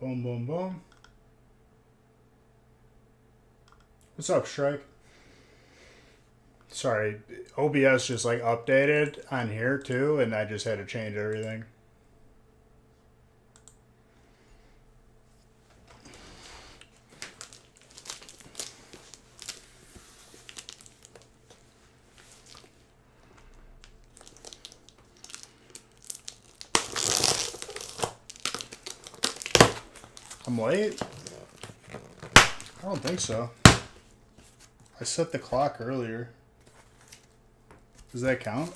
Boom, boom, boom. What's up, Strike? Sorry, OBS just like updated on here too, and I just had to change everything. I'm late? I don't think so. I set the clock earlier. Does that count?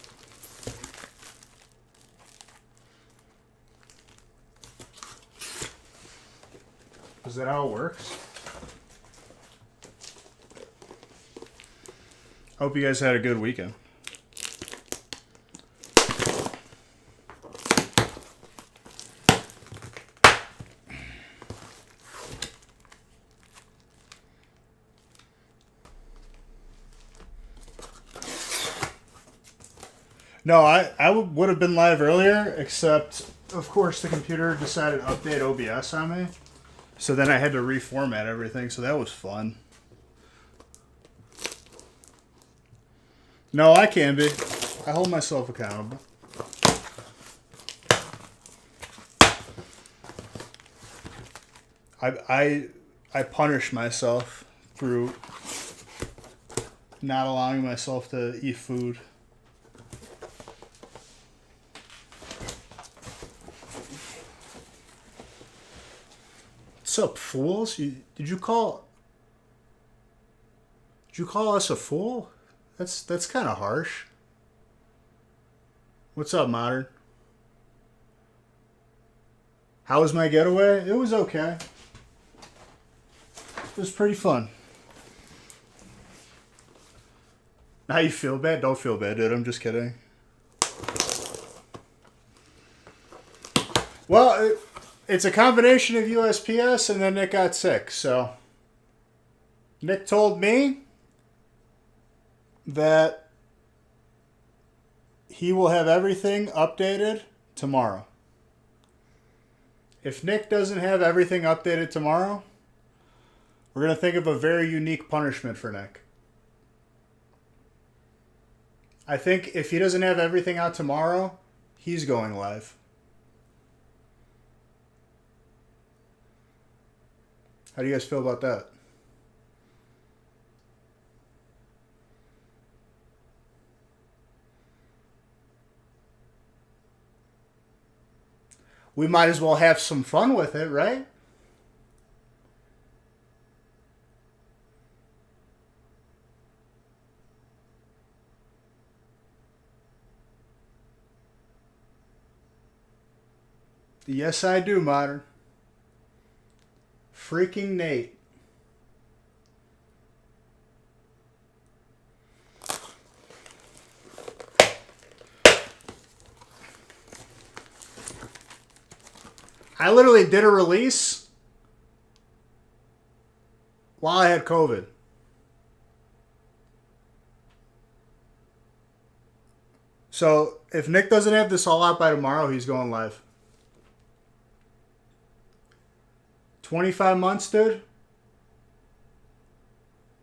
Is that how it works? Hope you guys had a good weekend. No, I would have been live earlier, except, of course, the computer decided to update OBS on me. So then I had to reformat everything, so that was fun. No, I can be. I hold myself accountable. I punish myself through not allowing myself to eat food. What's up, fools? Did you call us a fool? That's kind of harsh. What's up, Modern? How was my getaway? It was okay. It was pretty fun. Now you feel bad? Don't feel bad, dude. I'm just kidding. Well, it's a combination of USPS and then Nick got sick. So Nick told me that he will have everything updated tomorrow. If Nick doesn't have everything updated tomorrow, we're going to think of a very unique punishment for Nick. I think if he doesn't have everything out tomorrow, he's going live. How do you guys feel about that? We might as well have some fun with it, right? Yes, I do, Modern. Freaking Nate. I literally did a release while I had COVID. So if Nick doesn't have this all out by tomorrow, he's going live. 25 months, dude.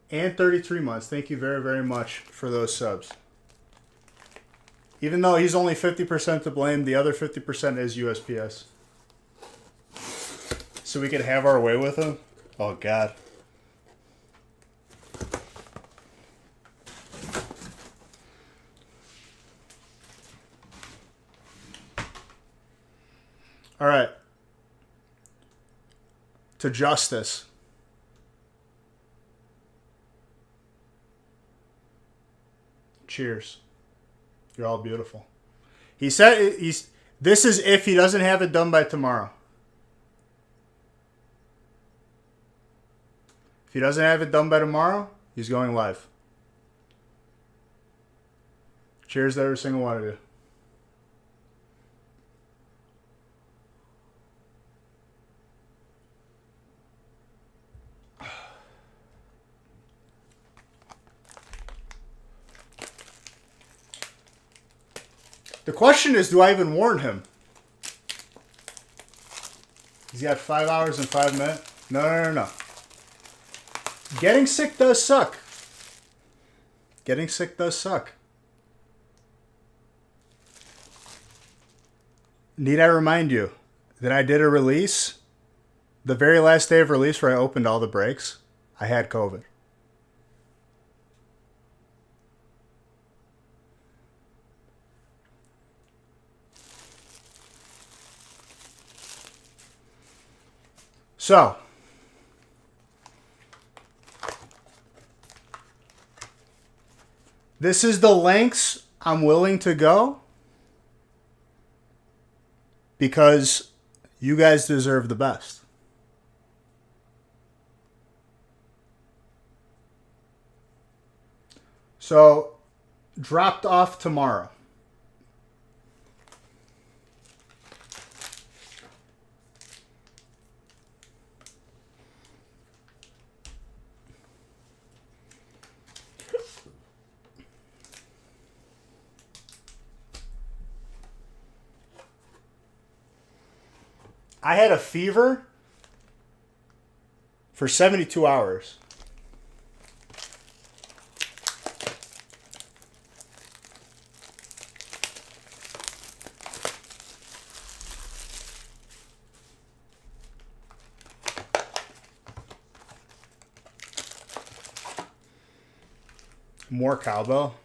And 33 months. Thank you very, very much for those subs. Even though he's only 50% to blame, the other 50% is USPS. So we could have our way with him? Oh, God. All right. To justice. Cheers. You're all beautiful. He said this is if he doesn't have it done by tomorrow. If he doesn't have it done by tomorrow, he's going live. Cheers to every single one of you. The question is, do I even warn him? He's He's got 5 hours and 5 minutes. No. Getting sick does suck. Getting sick does suck. Need I remind you that I did a release, the very last day of release where I opened all the breaks, I had COVID. So, this is the lengths I'm willing to go because you guys deserve the best. So, dropped off tomorrow. I had a fever for 72 hours. More cowbell?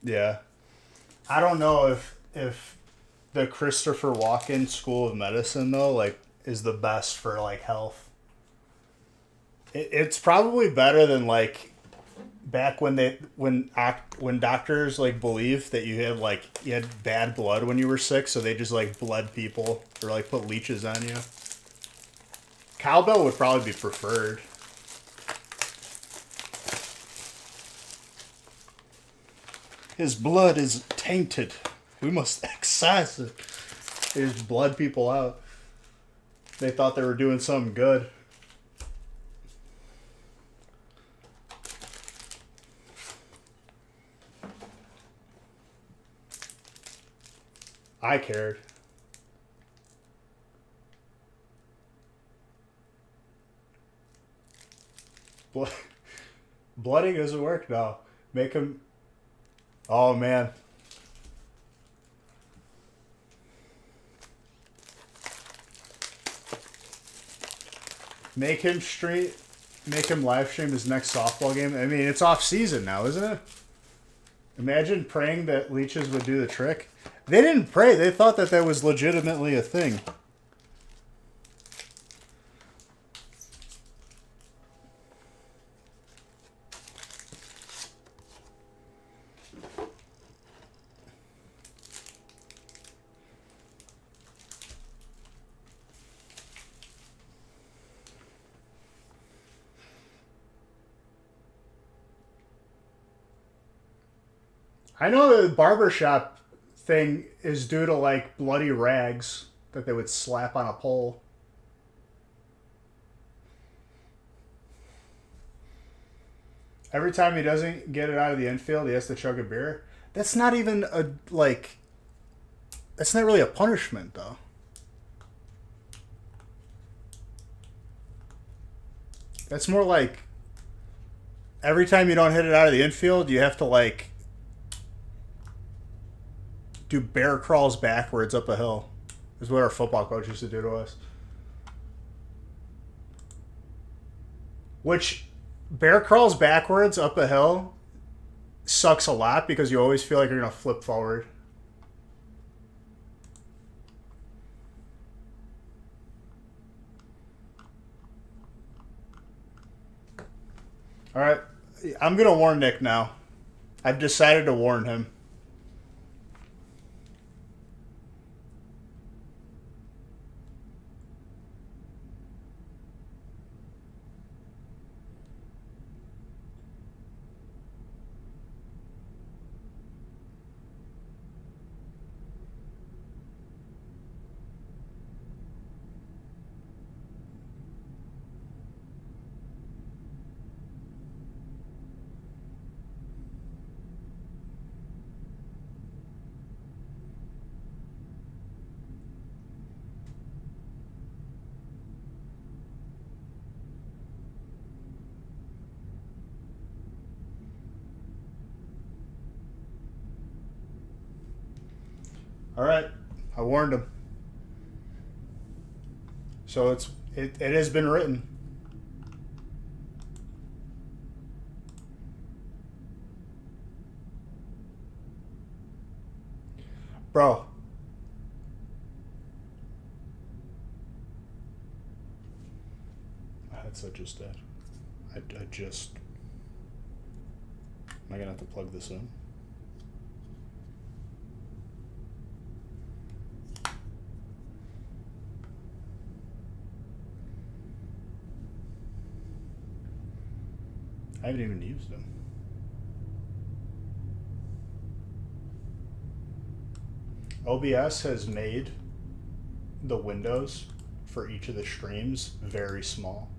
Yeah. I don't know if the Christopher Walken School of Medicine though, like, is the best for like health. It's probably better than like back when doctors like believed that you had bad blood when you were sick, so they just like bled people or like put leeches on you. Cowbell would probably be preferred. His blood is tainted. We must excise it. They just bled people out. They thought they were doing something good. I cared. Blooding doesn't work now. Make him... Oh, man. Make him live stream his next softball game. I mean, it's off season now, isn't it? Imagine praying that leeches would do the trick. They didn't pray. They thought that was legitimately a thing. I know the barbershop thing is due to like bloody rags that they would slap on a pole. Every time he doesn't get it out of the infield, he has to chug a beer. That's not even that's not really a punishment though. That's more like every time you don't hit it out of the infield, you have to like do bear crawls backwards up a hill. Is what our football coach used to do to us. Which, bear crawls backwards up a hill sucks a lot because you always feel like you're going to flip forward. All right. I'm going to warn Nick now. I've decided to warn him. All right. I warned him. So it has been written. Bro. My headset just dead. I just... Am I going to have to plug this in? I haven't even used them. OBS has made the windows for each of the streams very small.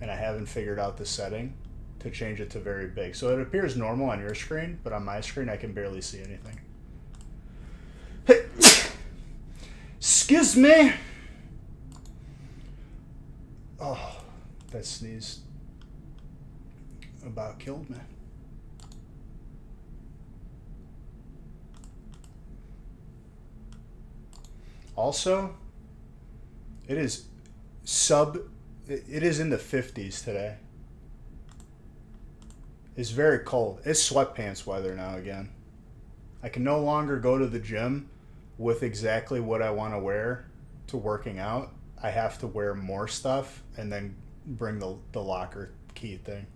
And I haven't figured out the setting to change it to very big. So it appears normal on your screen, but on my screen I can barely see anything. Hey. Excuse me. Oh, that sneeze about killed me. Also, it is in the 50s today. It's very cold. It's sweatpants weather now again. I can no longer go to the gym with exactly what I want to wear to working out. I have to wear more stuff and then bring the locker key thing.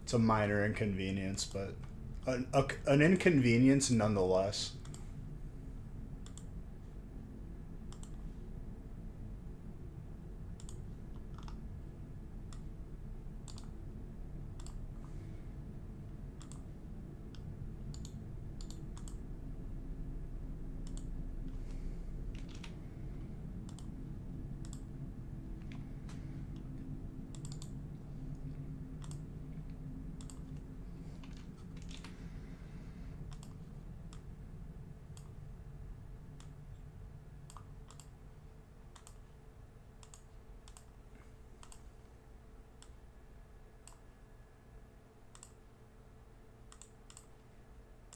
It's a minor inconvenience, but an inconvenience nonetheless.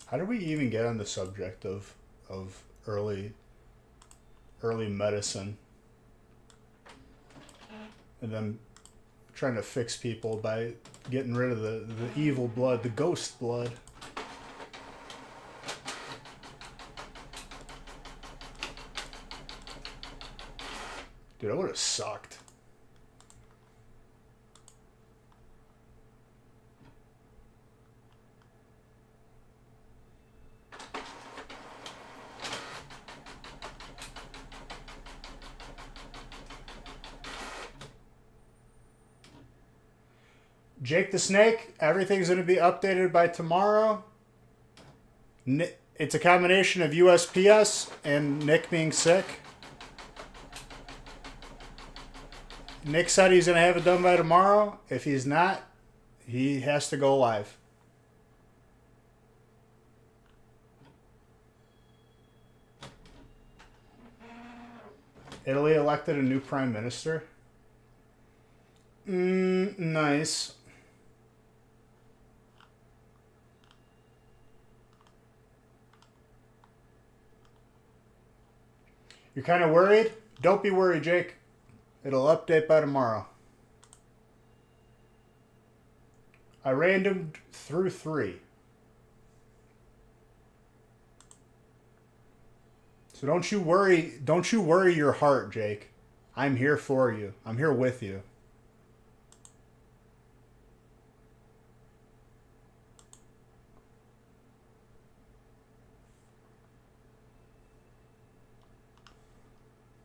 How did we even get on the subject of early medicine and then trying to fix people by getting rid of the evil blood, the ghost blood? Dude, that would have sucked. Jake the Snake, everything's going to be updated by tomorrow. It's a combination of USPS and Nick being sick. Nick said he's going to have it done by tomorrow. If he's not, he has to go live. Italy elected a new prime minister. Nice. You're kind of worried? Don't be worried, Jake. It'll update by tomorrow. I randomed through 3. So don't you worry your heart, Jake. I'm here for you. I'm here with you.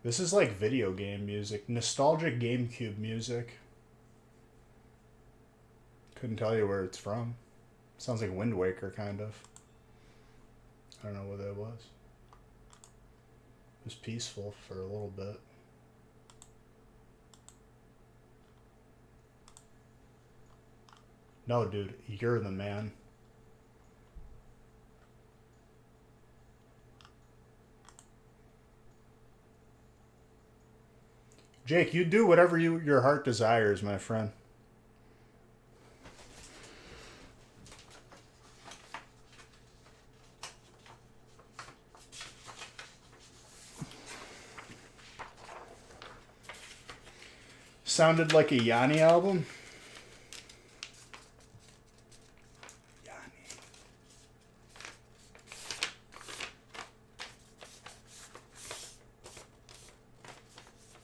This is like video game music. Nostalgic GameCube music. Couldn't tell you where it's from. Sounds like Wind Waker, kind of. I don't know what that was. It was peaceful for a little bit. No, dude, you're the man. Jake, you do whatever your heart desires, my friend. sounded like a Yanni album. Yanni.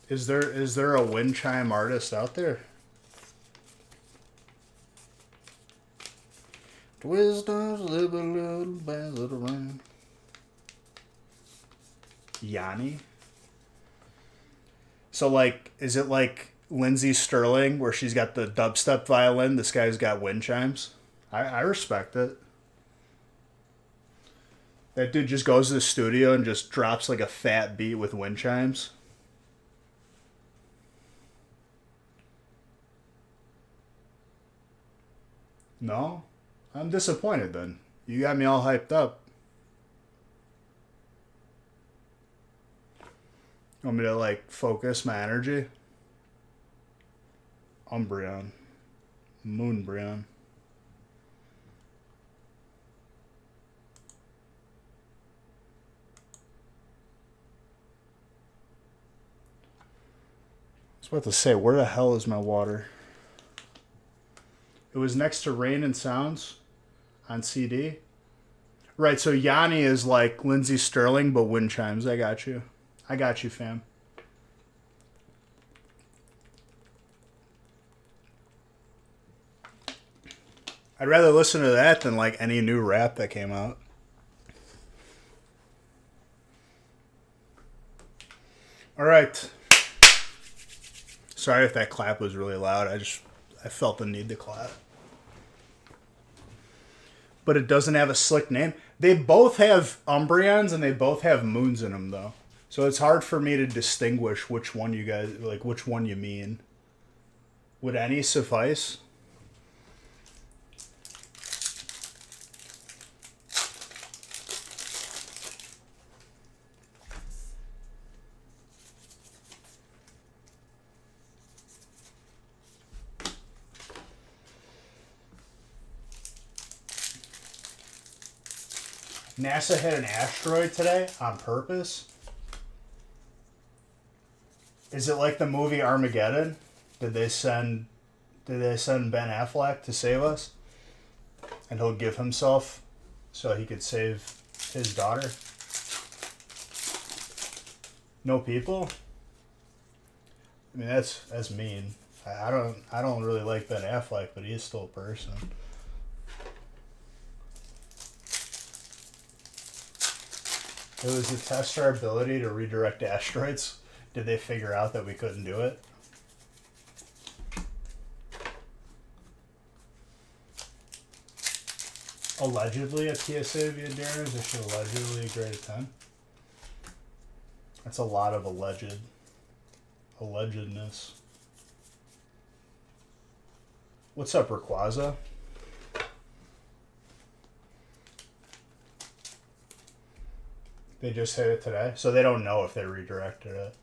Is there a wind chime artist out there? Wisdom's live a little bad little rain. Yanni. So like, is it like Lindsey Sterling where she's got the dubstep violin? This guy's got wind chimes. I respect it. That dude just goes to the studio and just drops like a fat beat with wind chimes. No? I'm disappointed then. You got me all hyped up. Want me to like focus my energy? Umbreon. Moonbreon. I was about to say, where the hell is my water? It was next to Rain and Sounds on CD. Right, so Yanni is like Lindsey Sterling, but wind chimes. I got you. I got you, fam. I'd rather listen to that than like any new rap that came out. All right. Sorry if that clap was really loud. I felt the need to clap. But it doesn't have a slick name. They both have Umbreons and they both have moons in them, though. So it's hard for me to distinguish which one you guys, like, which one you mean. Would any suffice? NASA hit an asteroid today on purpose. Is it like the movie Armageddon? Did they send Ben Affleck to save us? And he'll give himself so he could save his daughter? No people? I mean, that's mean. I don't really like Ben Affleck, but he is still a person. It was to test our ability to redirect asteroids. Did they figure out that we couldn't do it? Allegedly a PSA via Darren's. They should allegedly grade a 10. That's a lot of allegedness. What's up, Rayquaza? They just hit it today, so they don't know if they redirected it.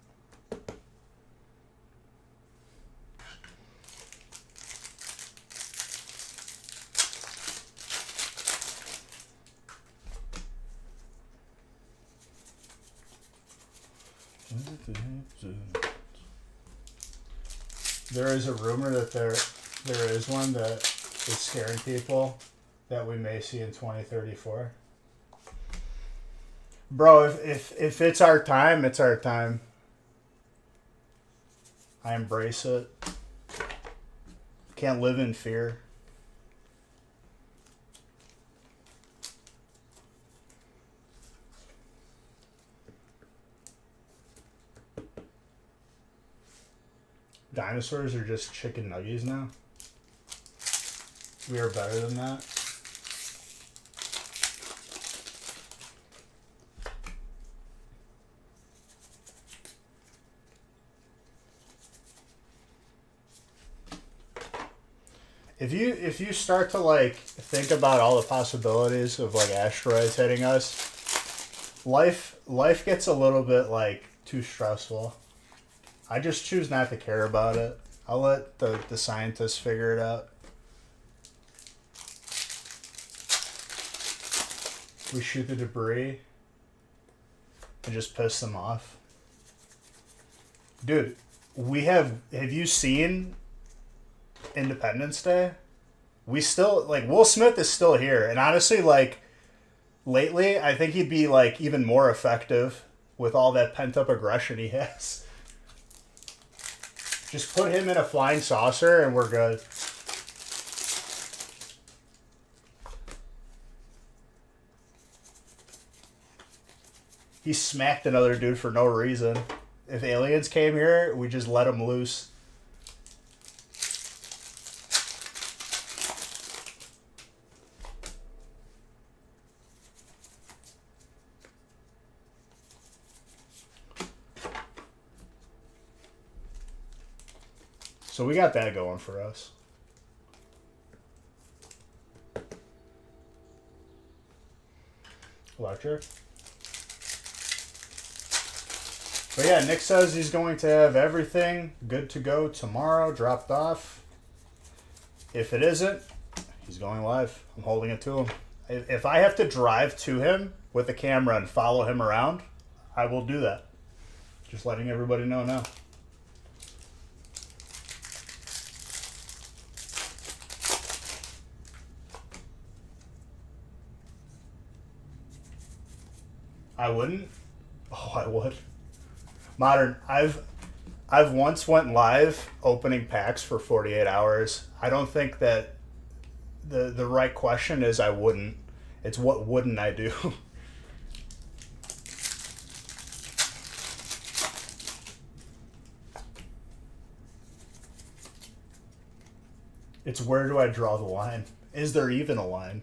There is a rumor that there is one that is scaring people that we may see in 2034. Bro, if it's our time, it's our time. I embrace it. Can't live in fear. Dinosaurs are just chicken nuggies now. We are better than that. If you start to like think about all the possibilities of like asteroids hitting us, life gets a little bit like too stressful. I just choose not to care about it. I'll let the scientists figure it out. We shoot the debris and just piss them off. Dude, We have you seen Independence Day? We still, like, Will Smith is still here. And honestly, like, lately, I think he'd be, like, even more effective with all that pent up aggression he has. Just put him in a flying saucer and we're good. He smacked another dude for no reason. If aliens came here, we just let them loose. So we got that going for us. Electric. But yeah, Nick says he's going to have everything good to go tomorrow, dropped off. If it isn't, he's going live. I'm holding it to him. If I have to drive to him with a camera and follow him around, I will do that. Just letting everybody know now. I wouldn't. Oh, I would. Modern. I've once went live opening packs for 48 hours. I don't think that the right question is I wouldn't. It's what wouldn't I do? It's where do I draw the line? Is there even a line?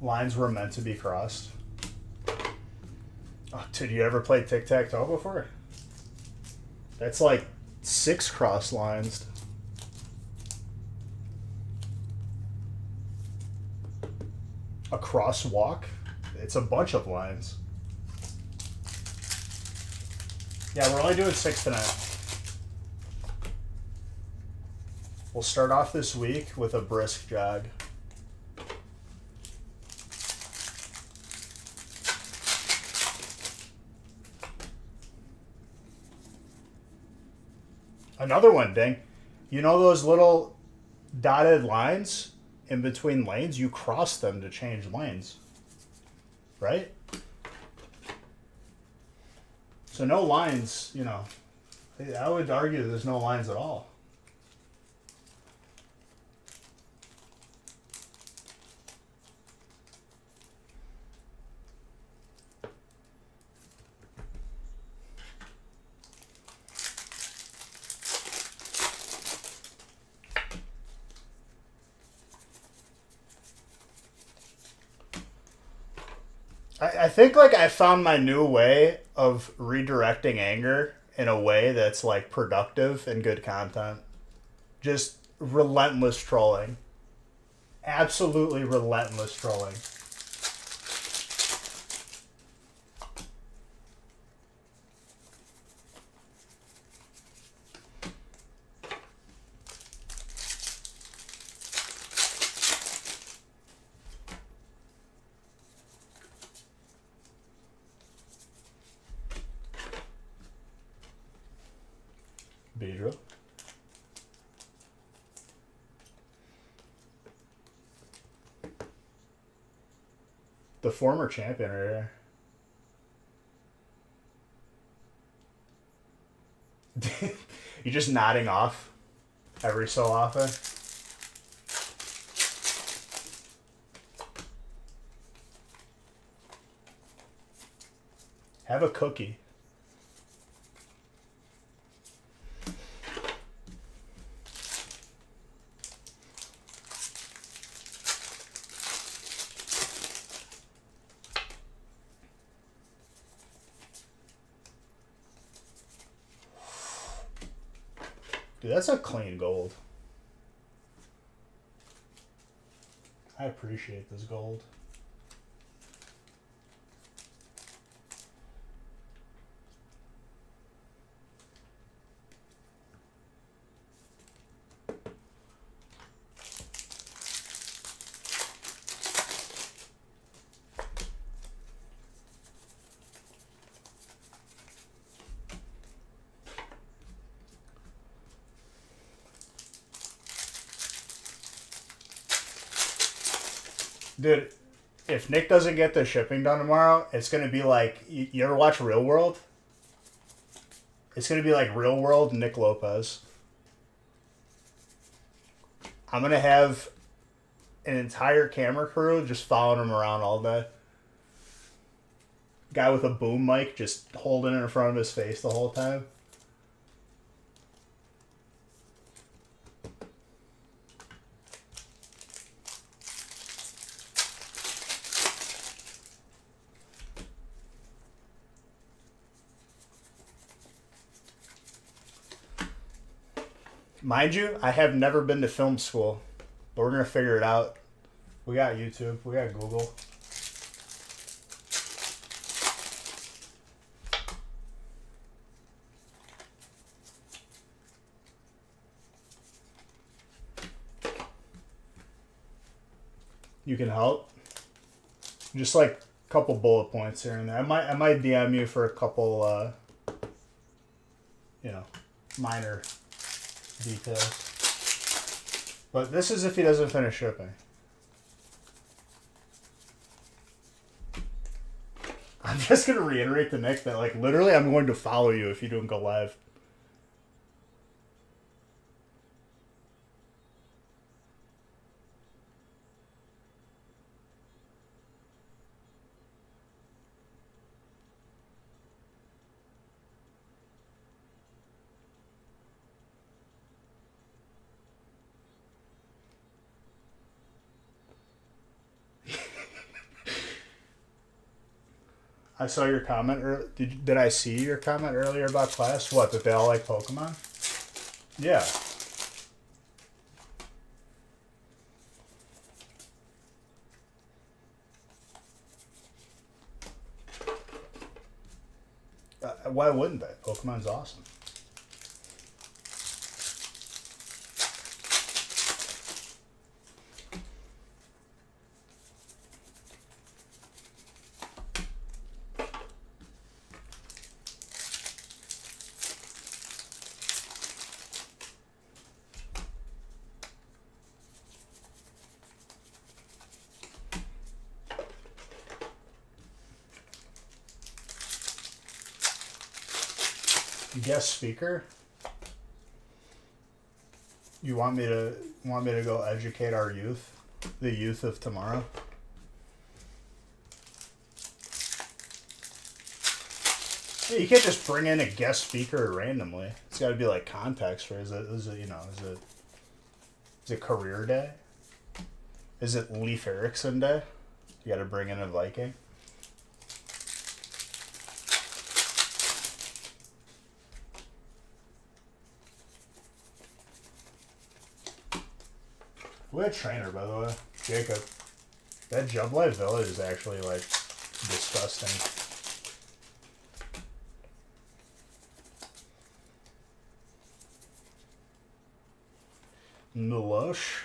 Lines were meant to be crossed. Oh, did you ever play tic-tac-toe before? That's like 6 cross lines. A crosswalk? It's a bunch of lines. Yeah, we're only doing 6 tonight. We'll start off this week with a brisk jog. Another one, dang. You know those little dotted lines in between lanes? You cross them to change lanes. Right? So no lines, you know. I would argue there's no lines at all. I think like I found my new way of redirecting anger in a way that's like productive and good content. Just relentless trolling. Absolutely relentless trolling. Beedrill. The former champion right here. You're just nodding off every so often. Have a cookie. Dude, that's a clean gold. I I appreciate this gold. Dude, if Nick doesn't get the shipping done tomorrow, it's gonna be like you ever watch Real World? It's gonna be like Real World Nick Lopez. I'm gonna have an entire camera crew just following him around all day. Guy with a boom mic just holding it in front of his face the whole time. Mind you, I have never been to film school, but we're gonna figure it out. We got YouTube, we got Google. You can help. Just like a couple bullet points here and there. I might DM you for a couple, minor details. But this is if he doesn't finish shipping. I'm just gonna reiterate to Nick that, like, literally I'm going to follow you if you don't go live. I saw your comment. Did I see your comment earlier about class? What, that they all like Pokemon? Yeah. Why wouldn't they? Pokemon's awesome. Guest speaker. You want me to go educate our youth, the youth of tomorrow? Yeah, you can't just bring in a guest speaker randomly. It's got to be like context for is it career day? Is it Leif Erikson day? You got to bring in a Viking. We had a trainer, by the way, Jacob. That Jublife Village is actually, like, disgusting. Milosh.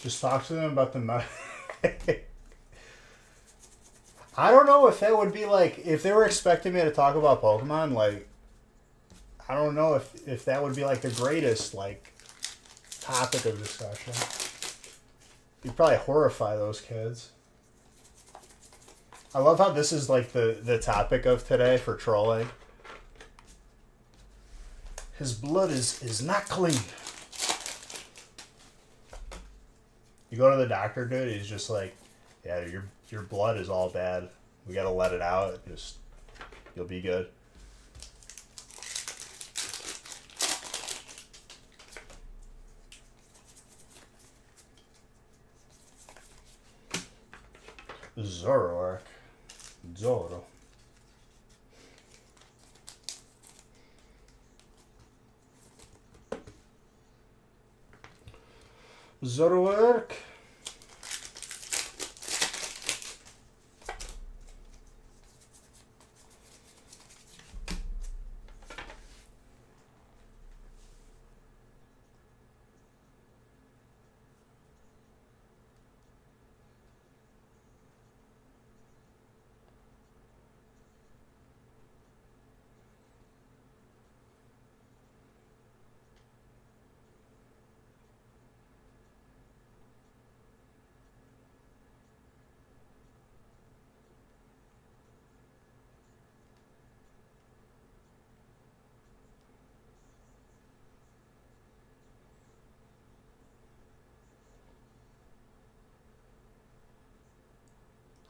Just talk to them about the I don't know if that would be like, if they were expecting me to talk about Pokemon, like, I don't know if that would be like the greatest, like, topic of discussion. You'd probably horrify those kids. I love how this is like the topic of today for trolling. His blood is not clean. You go to the doctor, dude, he's just like, yeah, your blood is all bad. We gotta let it out. Just, you'll be good. Zoroark. Zoro. Zoroark.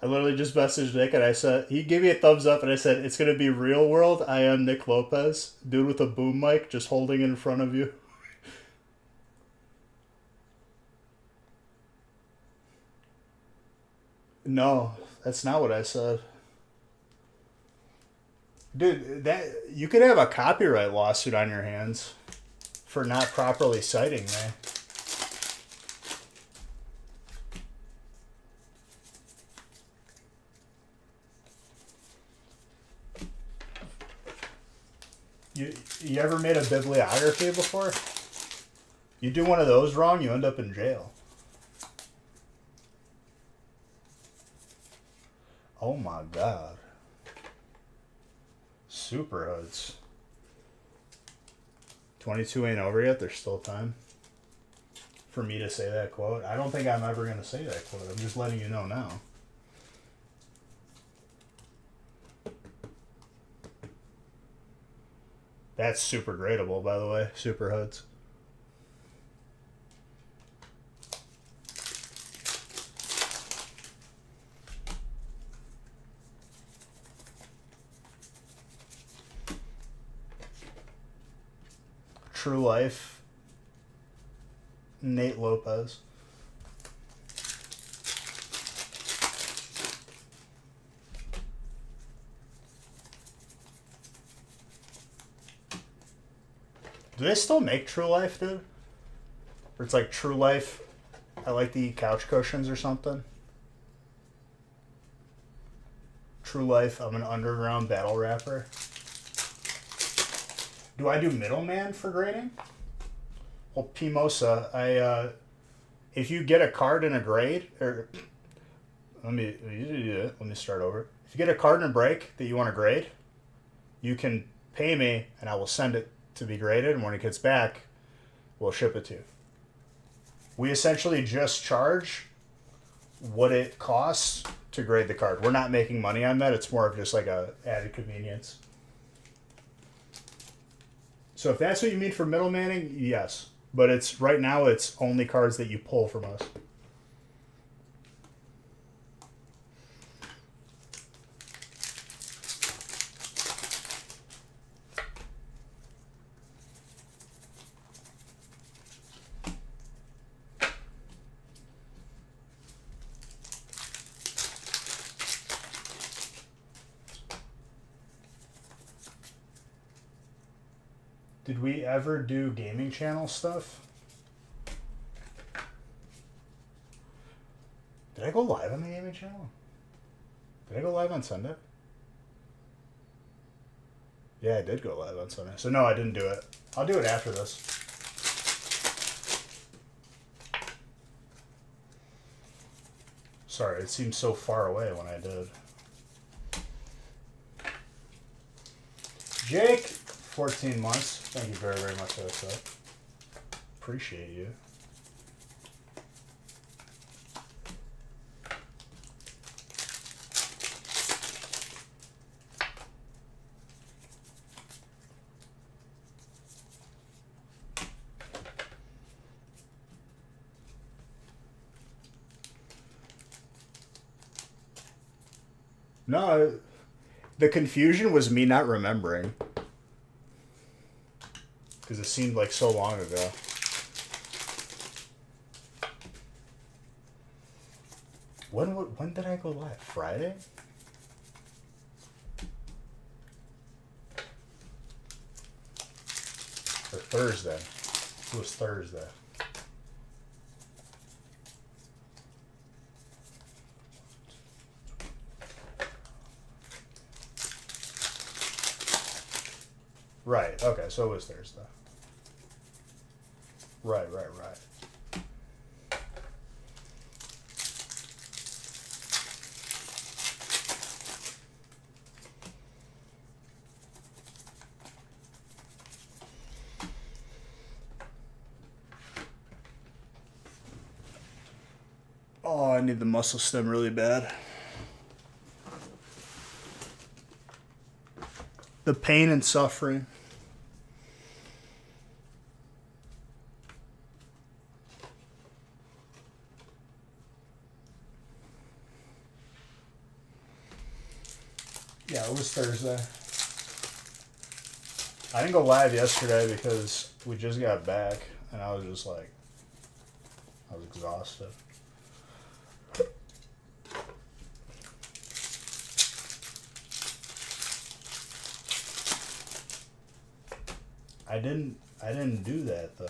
I literally just messaged Nick and I said, he gave me a thumbs up and I said, it's going to be real world. I am Nick Lopez, dude with a boom mic just holding in front of you. No, that's not what I said. Dude, that you could have a copyright lawsuit on your hands for not properly citing me. You ever made a bibliography before? You do one of those wrong, you end up in jail. Oh my god. Super hoods. 22 ain't over yet, there's still time for me to say that quote. I don't think I'm ever going to say that quote. I'm just letting you know now. That's super gradable, by the way. Super hoods. True Life. Nate Lopez. Do they still make True Life, dude? Or it's like True Life, I like to eat couch cushions or something? True Life, I'm an underground battle rapper. Do I do middleman for grading? Well, Pimosa, if you get a card in a grade, or let me start over. If you get a card in a break that you want to grade, you can pay me and I will send it to be graded, and when it gets back, we'll ship it to you. We essentially just charge what it costs to grade the card. We're not making money on that. It's more of just like a added convenience. So if that's what you mean for middlemaning, yes. But it's right now it's only cards that you pull from us. Did we ever do gaming channel stuff? Did I go live on the gaming channel? Did I go live on Sunday? Yeah, I did go live on Sunday. So no, I didn't do it. I'll do it after this. Sorry, it seemed so far away when I did. Jake, 14 months. Thank you very, very much for that stuff. Appreciate you. No, the confusion was me not remembering. Because it seemed like so long ago. When did I go live? Friday? Or Thursday? It was Thursday. Right. Okay. So it was Thursday. Right. Oh, I need the muscle stem really bad. The pain and suffering. Yeah, it was Thursday. I didn't go live yesterday because we just got back and I was just like, I was exhausted. I didn't do that though.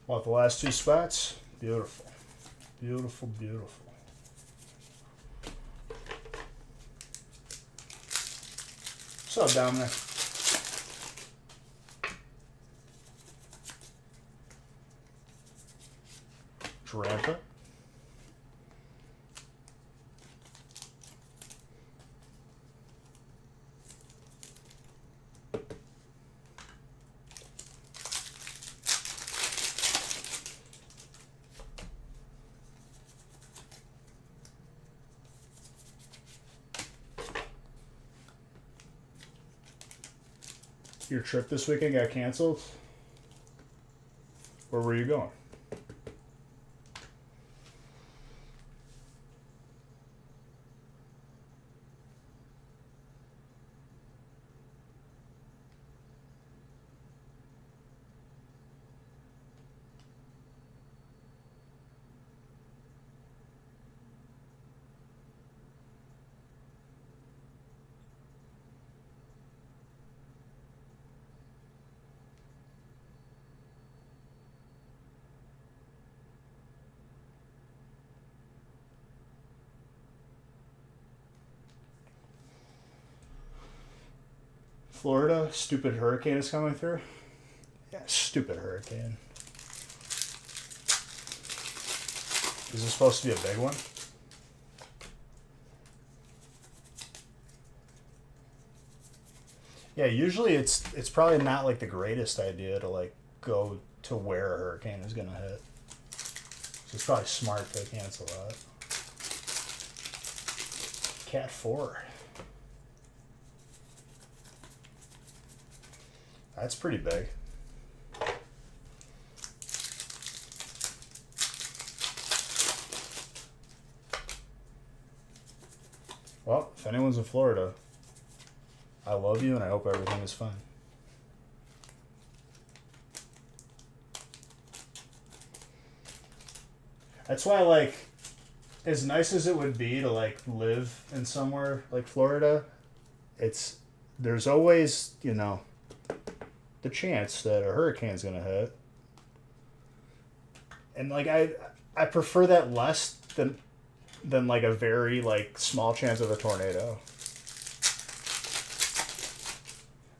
Well, the last two spots, beautiful. Beautiful. What's up, Dominic? Rampant. Your trip this weekend got canceled? Where were you going? Florida, stupid hurricane is coming through. Yeah, stupid hurricane. Is this supposed to be a big one? Yeah, usually it's probably not like the greatest idea to like go to where a hurricane is gonna hit. So it's probably smart to cancel that. Cat 4. That's pretty big. Well, if anyone's in Florida, I love you and I hope everything is fine. That's why, like, as nice as it would be to like live in somewhere like Florida, there's always, you know, the chance that a hurricane's gonna hit. And like I prefer that less than like a very like small chance of a tornado.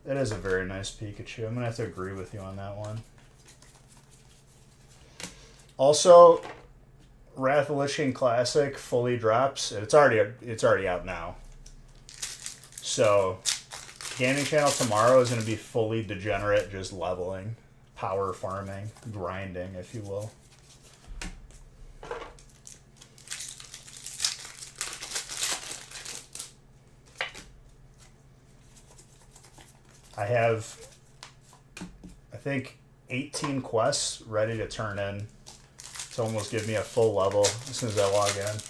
That is a very nice Pikachu. I'm gonna have to agree with you on that one. Also, Wrath of Lich King Classic fully drops. It's already out now. So, gaming channel tomorrow is going to be fully degenerate, just leveling, power farming, grinding, if you will. I have, I think, 18 quests ready to turn in to almost give me a full level as soon as I log in.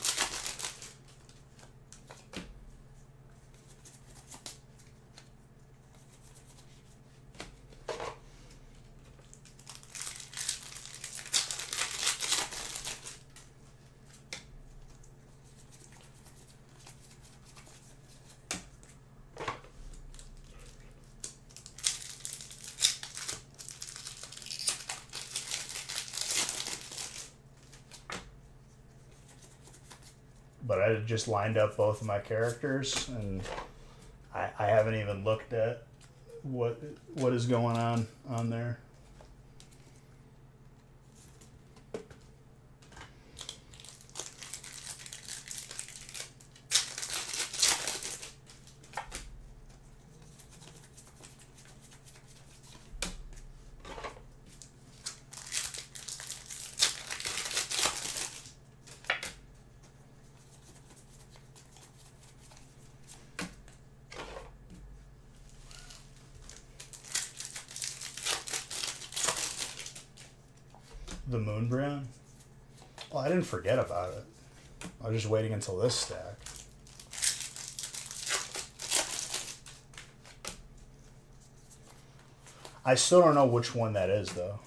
But I just lined up both of my characters, and I haven't even looked at what is going on there. The Moonbrand? Well, I didn't forget about it. I was just waiting until this stack. I still don't know which one that is, though.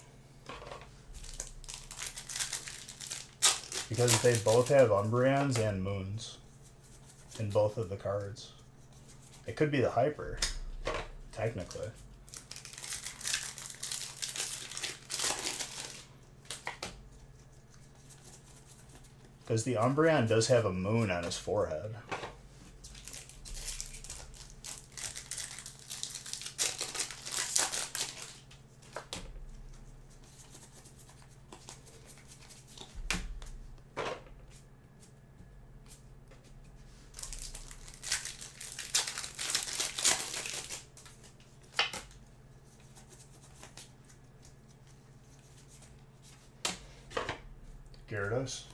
Because they both have Umbreons and Moons in both of the cards. It could be the Hyper, technically. Because the Umbreon does have a moon on his forehead. Gyarados.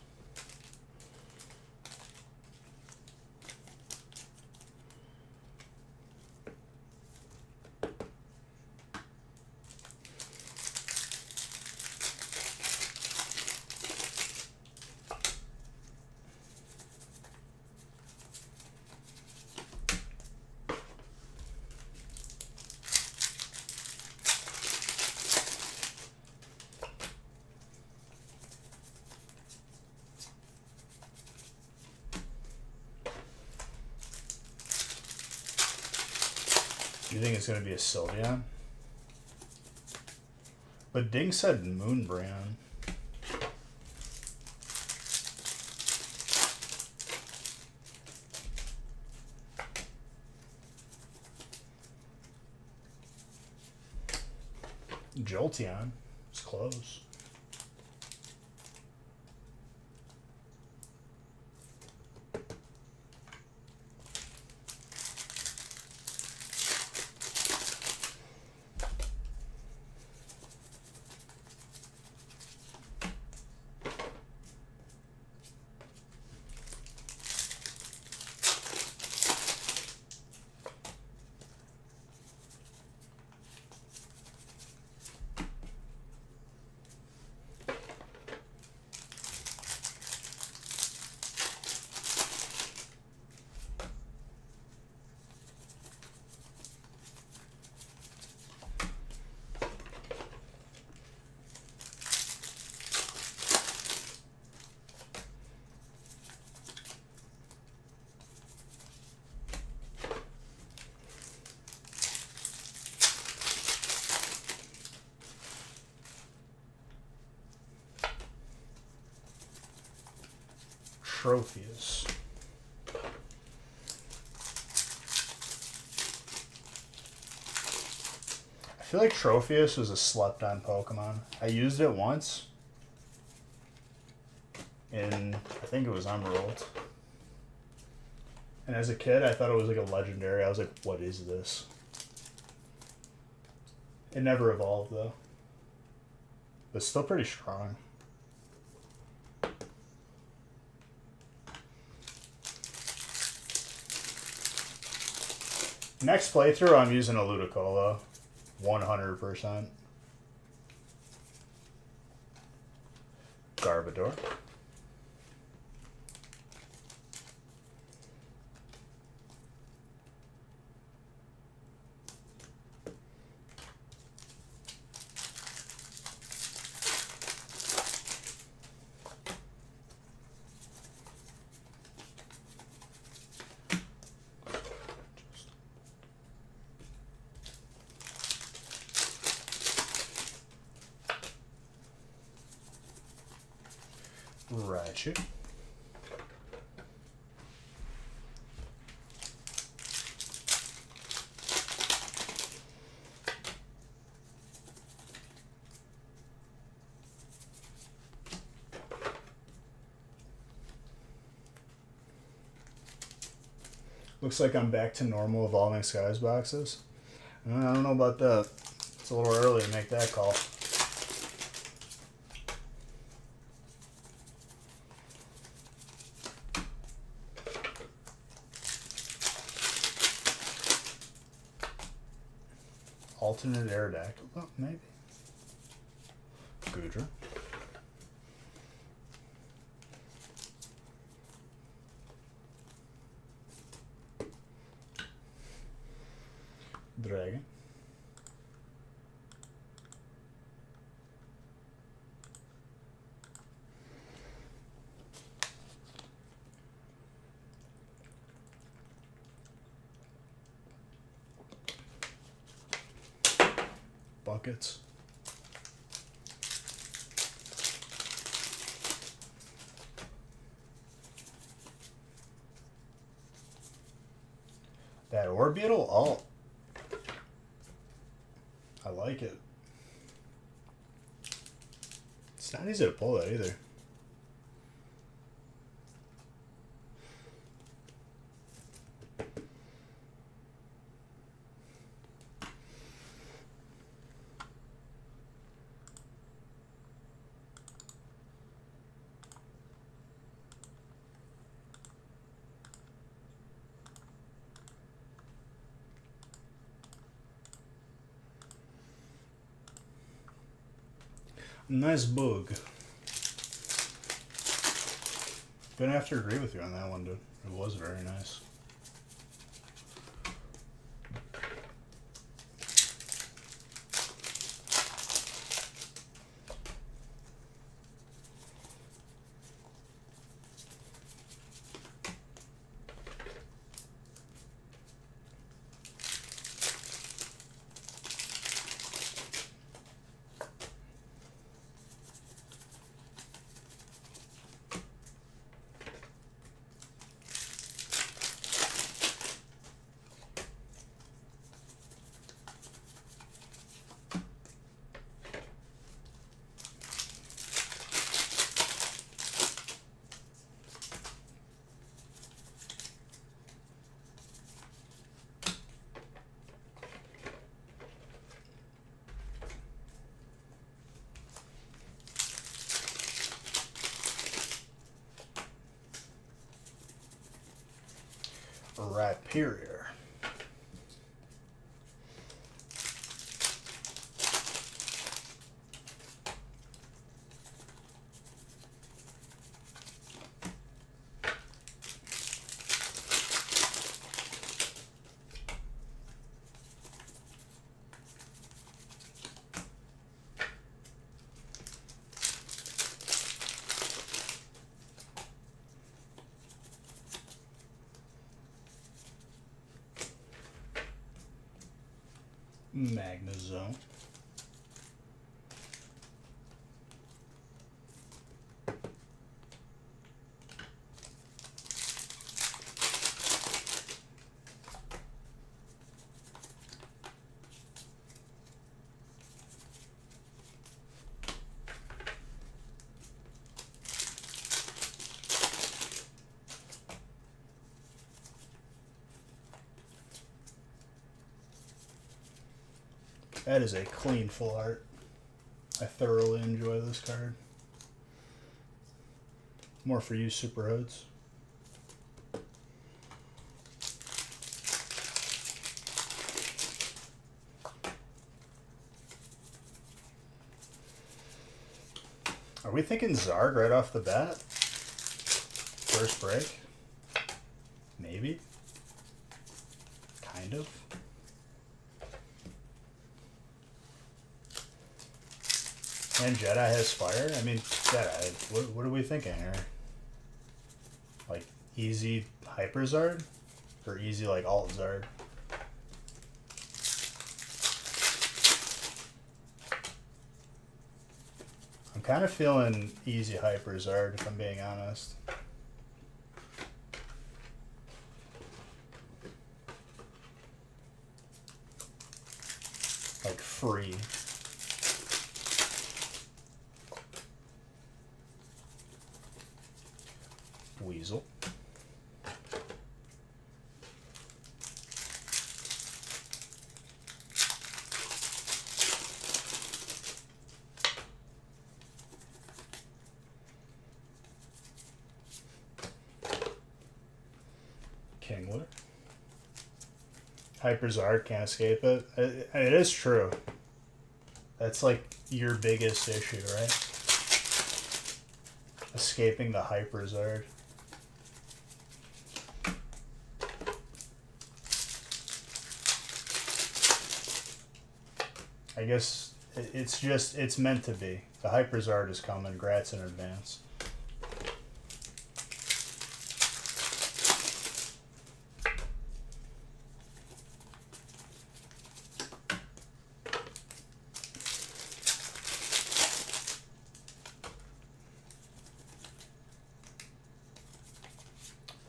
You think it's going to be a Sylveon? But Ding said Moonbrand. Jolteon. It's close. Trophies. I feel like Trophius was a slept-on Pokemon. I used it once, in, I think it was Emerald. And as a kid, I thought it was like a legendary. I was like, what is this? It never evolved though. But still pretty strong. Next playthrough, I'm using a Ludicolo. 100%. Garbodor. Raichu. Looks like I'm back to normal Evolving Skies boxes. I don't know about that. It's a little early to make that call. Alternate Aerodactyl? Oh, maybe. Goodra. Dragon. Buckets. That Orbeetle? Oh. I like it. It's not easy to pull that either. Nice bug. Gonna have to agree with you on that one, dude. It was very nice. Rhyperior. Magnezone. That is a clean full art. I thoroughly enjoy this card. More for you super hoods. Are we thinking Zard right off the bat? First break? Maybe. Kind of. And Jedi has fire? I mean, Jedi, what are we thinking here? Like, easy Hyper Zard? Or easy, like, Alt Zard? I'm kind of feeling easy Hyper Zard, if I'm being honest. Like, free. Weasel. Kingler. Hyper Zard, can't escape it. It is true. That's like your biggest issue, right? Escaping the Hyper Zard. I guess it's meant to be. The Hyper Zard is coming. Grats in advance.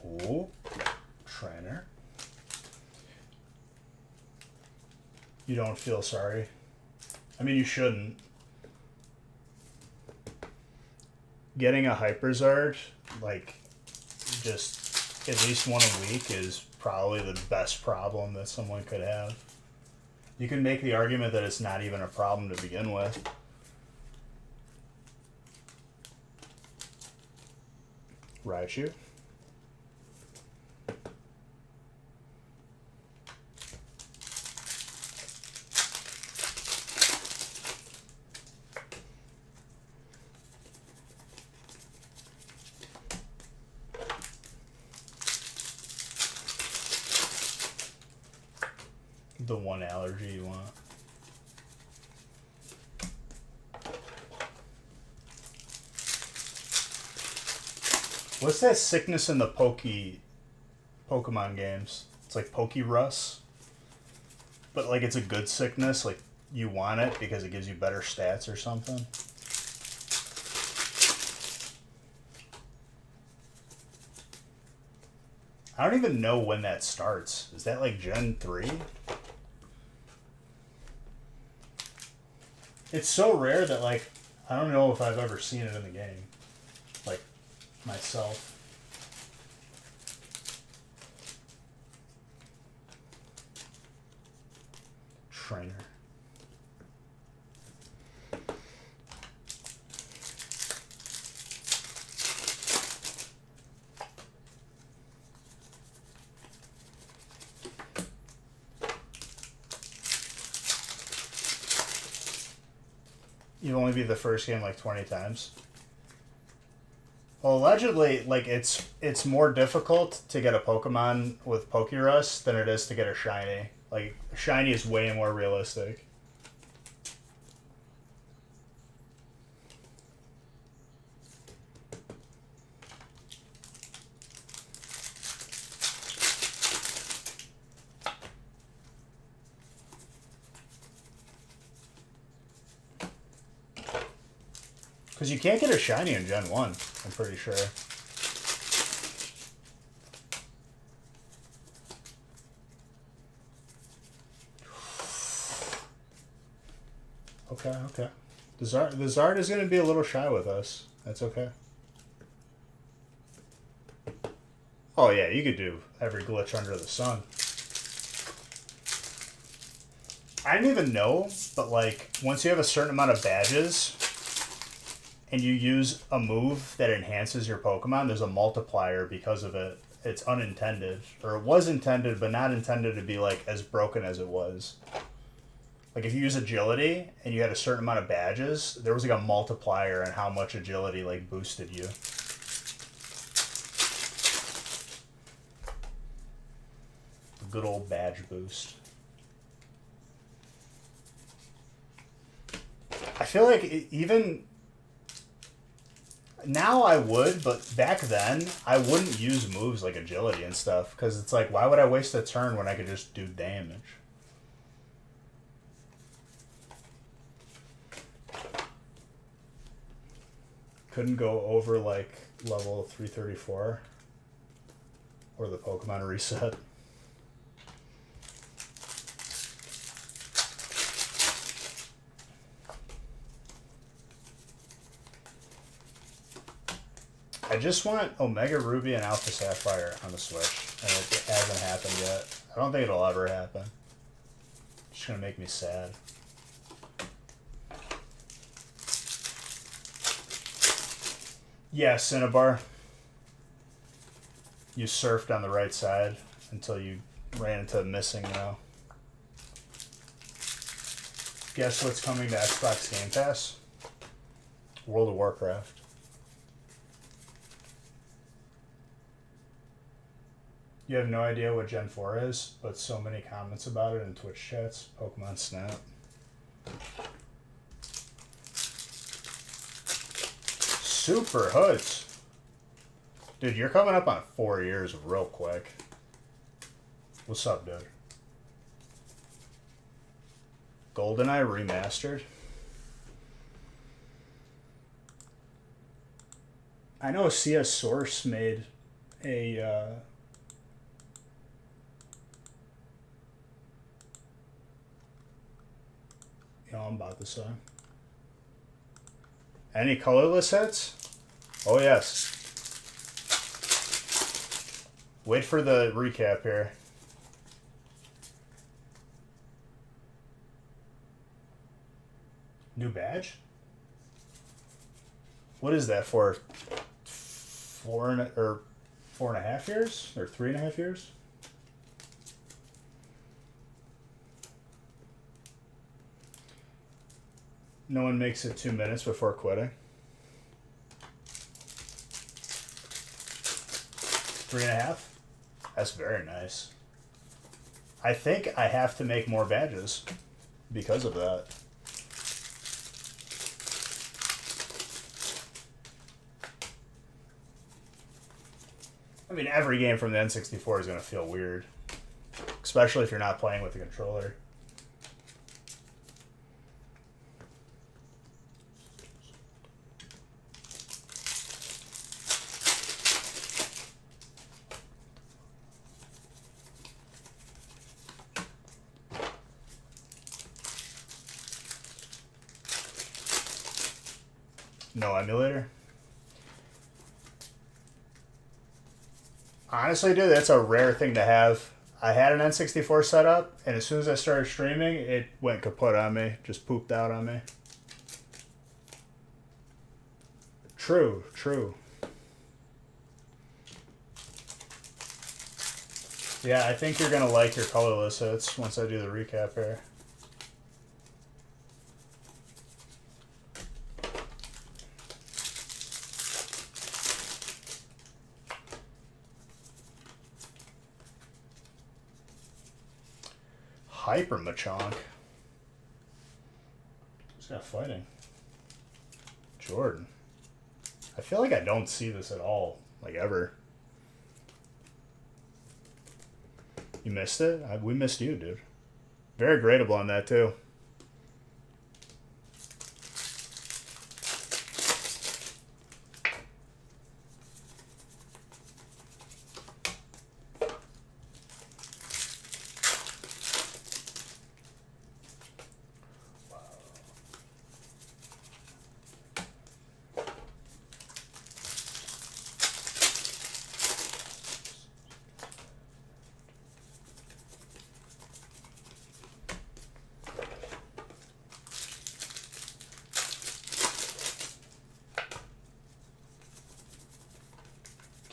Ooh, Trainer. You don't feel sorry. I mean, you shouldn't. Getting a Hyper Zard, like, just at least one a week is probably the best problem that someone could have. You can make the argument that it's not even a problem to begin with. Raichu. The one allergy you want. What's that sickness in the Pokemon games? It's like Pokerus. But like it's a good sickness, like you want it because it gives you better stats or something. I don't even know when that starts. Is that like Gen 3? It's so rare that, like, I don't know if I've ever seen it in the game. Like, myself. Trainer. You only beat the first game like 20 times. Well, allegedly, like it's more difficult to get a Pokemon with Pokerus than it is to get a shiny. Like a shiny is way more realistic. Because you can't get a shiny in Gen 1, I'm pretty sure. Okay, okay. The Zard is going to be a little shy with us. That's okay. Oh yeah, you could do every glitch under the sun. I didn't even know, but like once you have a certain amount of badges and you use a move that enhances your Pokemon, there's a multiplier because of it. It's unintended, or it was intended, but not intended to be like as broken as it was. Like if you use agility and you had a certain amount of badges, there was like a multiplier on how much agility like boosted you. Good old badge boost. I feel like even now I would, but back then I wouldn't use moves like agility and stuff because it's like, why would I waste a turn when I could just do damage? Couldn't go over like level 334 or the Pokemon reset. I just want Omega Ruby and Alpha Sapphire on the Switch, and it hasn't happened yet. I don't think it'll ever happen. It's just gonna make me sad. Yeah, Cinnabar. You surfed on the right side until you ran into missing now. Guess what's coming to Xbox Game Pass? World of Warcraft. You have no idea what Gen 4 is, but so many comments about it in Twitch chats. Pokemon Snap. Super Hoods. Dude, you're coming up on 4 years real quick. What's up, dude? GoldenEye Remastered. I know CS Source made a... I'm about to say. Any colorless hits? Oh, yes. Wait for the recap here. New badge? What is that for? 4.5 years? Or 3.5 years? No one makes it 2 minutes before quitting. 3.5? That's very nice. I think I have to make more badges because of that. I mean, every game from the N64 is going to feel weird. Especially if you're not playing with the controller. No emulator? Honestly, dude, that's a rare thing to have. I had an N64 set up, and as soon as I started streaming, it went kaput on me. Just pooped out on me. True, true. Yeah, I think you're going to like your colorless hits once I do the recap here. Hyper Machamp. Who's got fighting? Jordan. I feel like I don't see this at all, like ever. You missed it? We missed you, dude. Very gradable on that, too.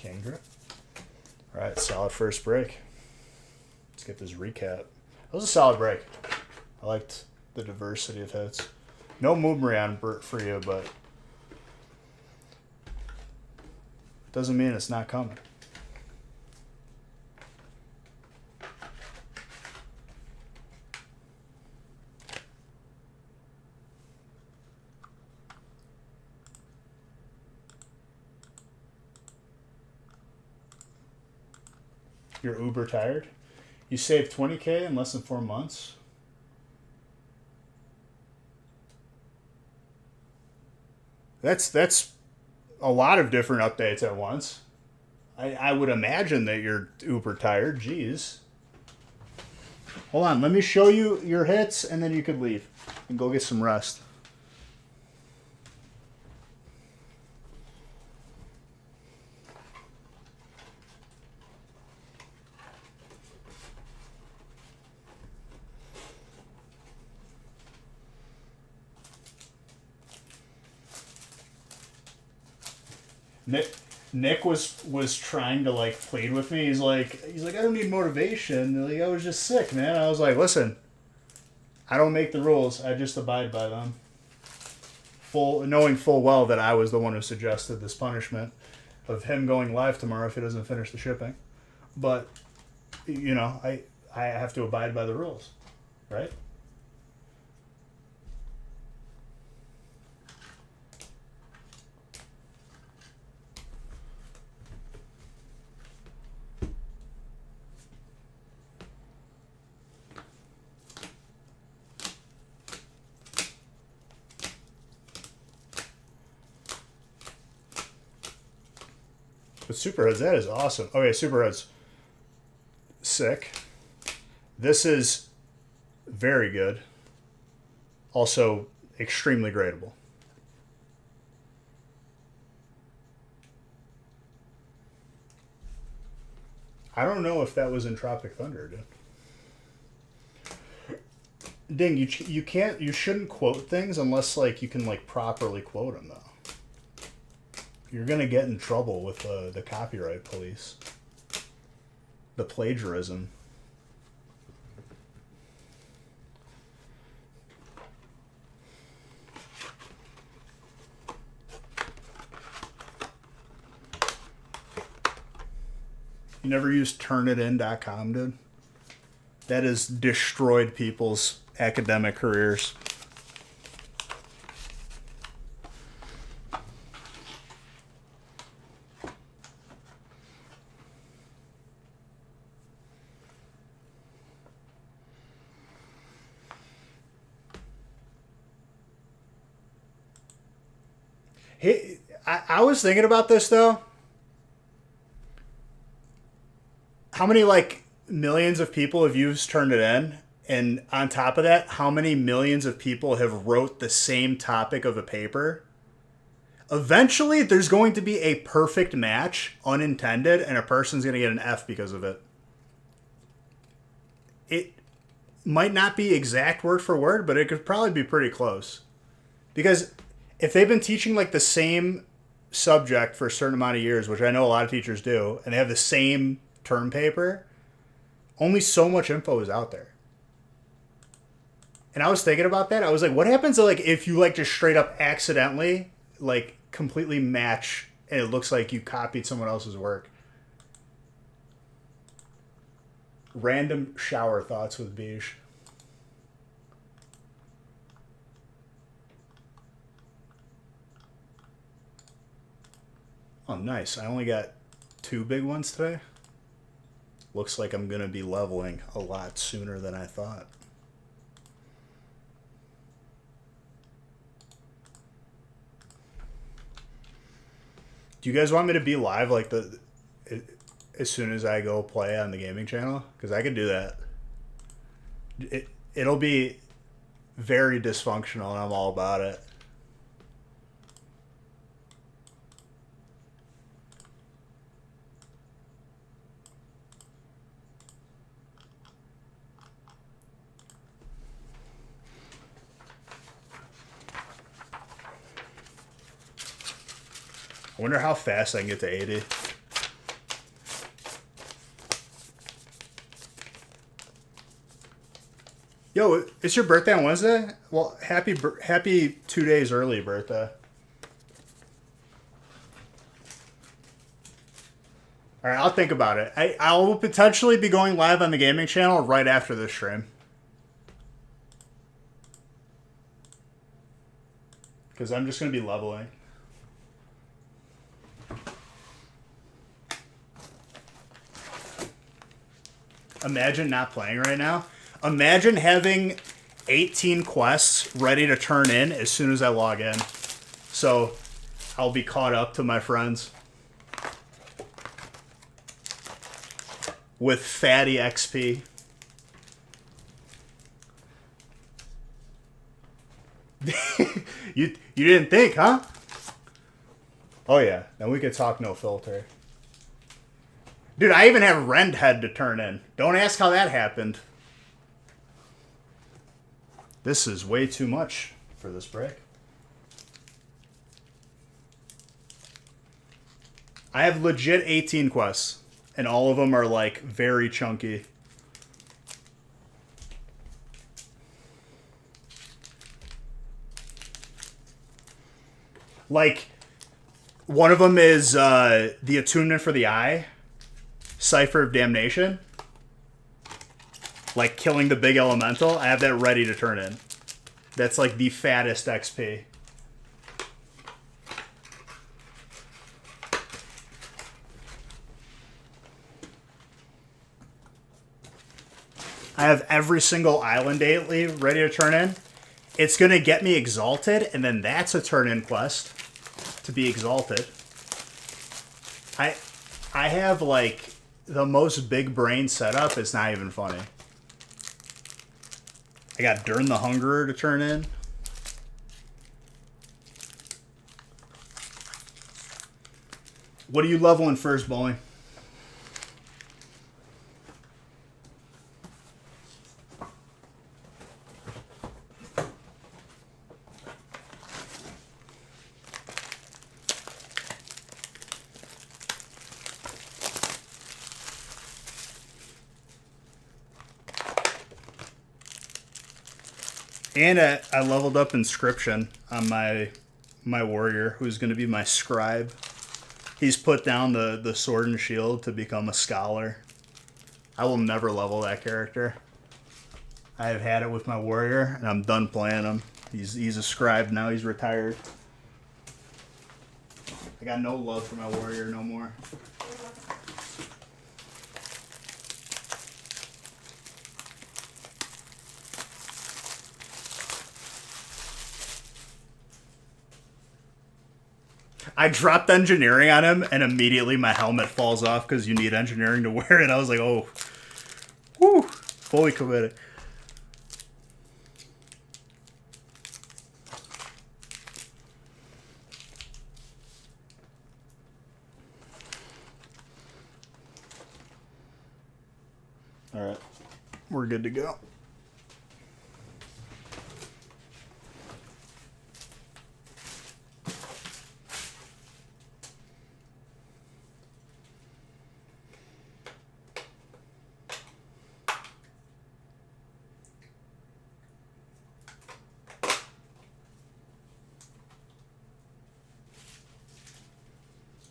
King grip. All right, solid first break. Let's get this recap. That was a solid break. I liked the diversity of hits. No Moombreon for you, but doesn't mean it's not coming. You're uber tired? You saved 20K in less than 4 months? That's a lot of different updates at once. I would imagine that you're uber tired. Jeez. Hold on. Let me show you your hits, and then you could leave and go get some rest. Nick was trying to like plead with me. He's like I don't need motivation. Like I was just sick, man. I was like, listen, I don't make the rules. I just abide by them. Knowing full well that I was the one who suggested this punishment of him going live tomorrow if he doesn't finish the shipping. But you know, I have to abide by the rules, right? But Superheads, that is awesome. Okay, Superheads, sick. This is very good. Also, extremely gradable. I don't know if that was in Tropic Thunder, dude. Ding, you can't, you shouldn't quote things unless like you can like properly quote them though. You're gonna get in trouble with the copyright police. The plagiarism. You never used Turnitin.com, dude? That has destroyed people's academic careers. Hey, I was thinking about this though. How many like millions of people have used Turnitin? And on top of that, how many millions of people have wrote the same topic of a paper? Eventually, there's going to be a perfect match, unintended, and a person's going to get an F because of it. It might not be exact word for word, but it could probably be pretty close. Because if they've been teaching like the same subject for a certain amount of years, which I know a lot of teachers do, and they have the same term paper, only so much info is out there. And I was thinking about that. I was like, what happens to like if you like just straight up accidentally like completely match and it looks like you copied someone else's work? Random shower thoughts with Beige. Oh, nice. I only got 2 big ones today. Looks like I'm going to be leveling a lot sooner than I thought. Do you guys want me to be live like as soon as I go play on the gaming channel? Because I could do that. It'll be very dysfunctional and I'm all about it. I wonder how fast I can get to 80. Yo, it's your birthday on Wednesday? Well, happy 2 days early birthday. All right, I'll think about it. I'll potentially be going live on the gaming channel right after this stream. Because I'm just going to be leveling. Imagine not playing right now. Imagine having 18 quests ready to turn in as soon as I log in. So I'll be caught up to my friends. With fatty XP. you didn't think, huh? Oh yeah, then we could talk no filter. Dude, I even have Rend Head to turn in. Don't ask how that happened. This is way too much for this break. I have legit 18 quests, and all of them are like very chunky. Like, one of them is the attunement for the eye, Cipher of Damnation. Like killing the big elemental. I have that ready to turn in. That's like the fattest XP. I have every single island daily ready to turn in. It's going to get me exalted, and then that's a turn-in quest to be exalted. I have, like, the most big brain setup. It's not even funny. I got Dern the Hungerer to turn in. What are you leveling first, Bowling? And I leveled up Inscription on my warrior, who's going to be my scribe. He's put down the sword and shield to become a scholar. I will never level that character. I have had it with my warrior, and I'm done playing him. He's a scribe now. He's retired. I got no love for my warrior no more. I dropped engineering on him, and immediately my helmet falls off because you need engineering to wear it. I was like, oh, whew, fully committed. All right, we're good to go.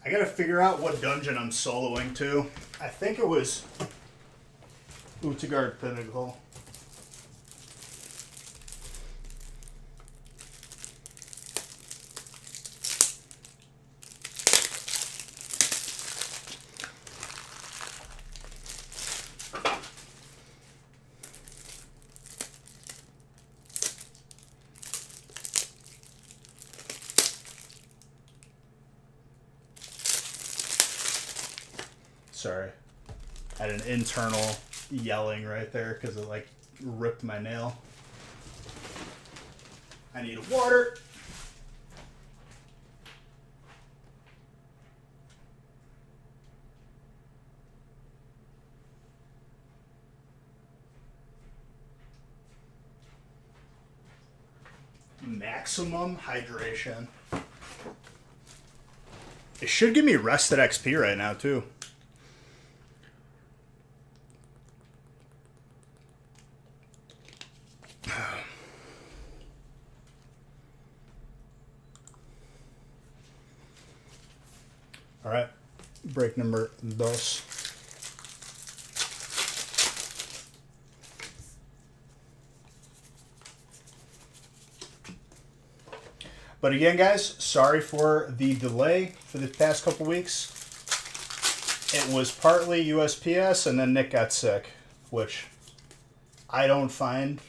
I gotta figure out what dungeon I'm soloing to. I think it was Utgard Pinnacle. Sorry. I had an internal yelling right there because it like ripped my nail. I need water. Maximum hydration. It should give me rested XP right now too. All right, break number dos. But again, guys, sorry for the delay for the past couple weeks. It was partly USPS, and then Nick got sick, which I don't find,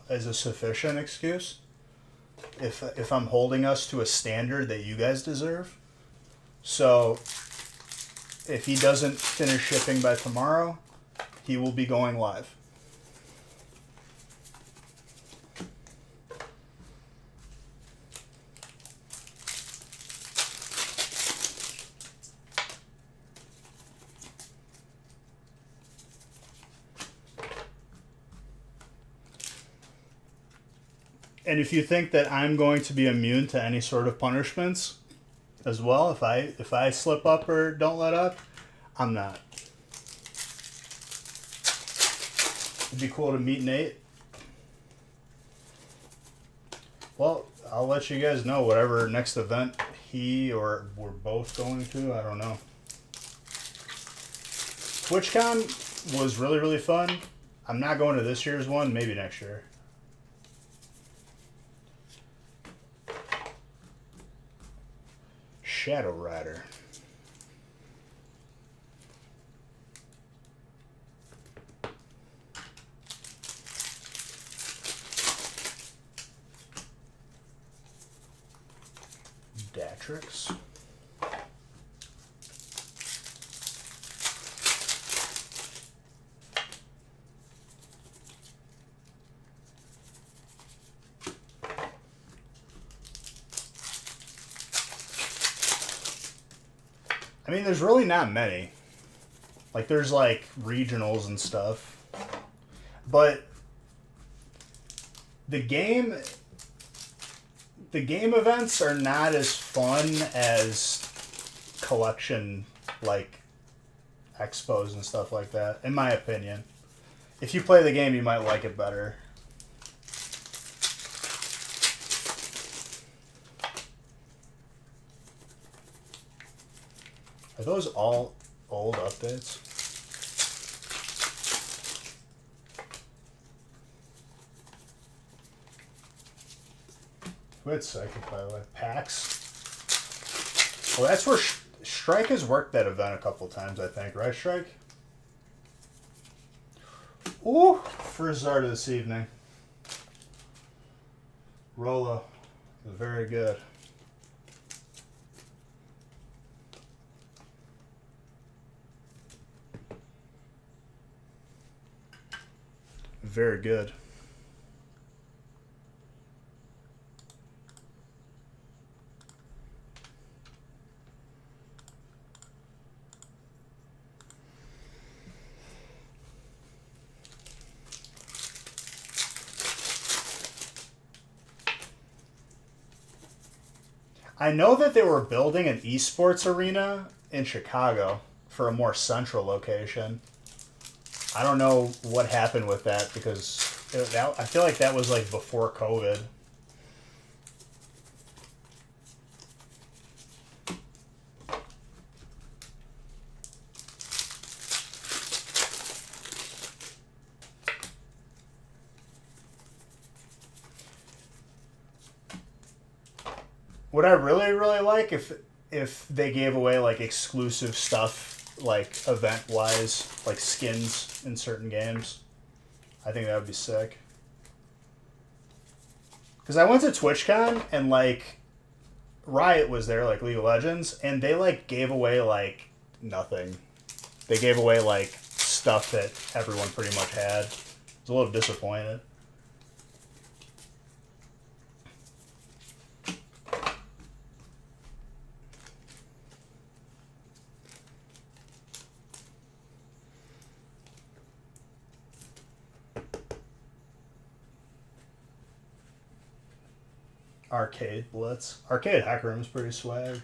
as a sufficient excuse. If I'm holding us to a standard that you guys deserve. So if he doesn't finish shipping by tomorrow, he will be going live. And if you think that I'm going to be immune to any sort of punishments as well, if I slip up or don't let up, I'm not. It'd be cool to meet Nate. Well, I'll let you guys know whatever next event he or we're both going to. I don't know. TwitchCon was really, really fun. I'm not going to this year's one. Maybe next year. Shadow Rider. Datrix. I mean, there's really not many. Like, there's, like, regionals and stuff. But the game events are not as fun as collection, like, expos and stuff like that, in my opinion. If you play the game, you might like it better. Are those all old updates? Who had Psychic, by the way? PAX? Well, that's where Strike has worked that event a couple times, I think. Right, Strike? Ooh, first Zarda this evening. Rolo. Very good. Very good. I know that they were building an esports arena in Chicago for a more central location. I don't know what happened with that because I feel like that was like before COVID. Would I really, really like if they gave away like exclusive stuff, like event-wise, like skins in certain games? I think that would be sick. Because I went to TwitchCon and like Riot was there, like League of Legends, and they like gave away like nothing. They gave away like stuff that everyone pretty much had. I was a little disappointed. Arcade Blitz. Arcade Hack Room is pretty swag.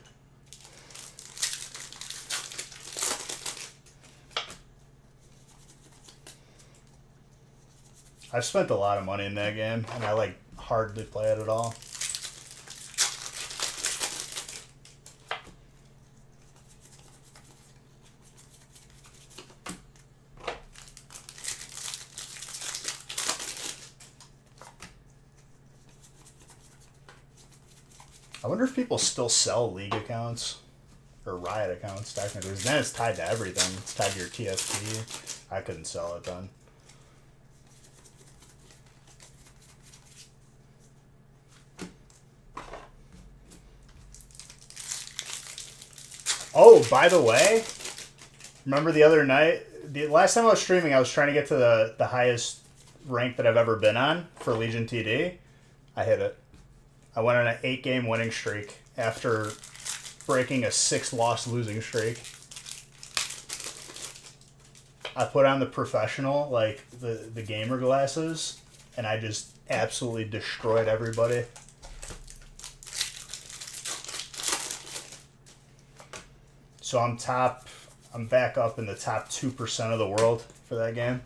I've spent a lot of money in that game, and I like hardly play it at all. wonder if people still sell League accounts or Riot accounts technically. Then it's tied to everything. It's tied to your TFT. I couldn't sell it then. Oh, by the way, remember the other night? The last time I was streaming, I was trying to get to the highest rank that I've ever been on for Legion TD. I hit it. I went on an 8-game winning streak after breaking a 6-loss losing streak. I put on the professional, like the gamer glasses, and I just absolutely destroyed everybody. So I'm back up in the top 2% of the world for that game.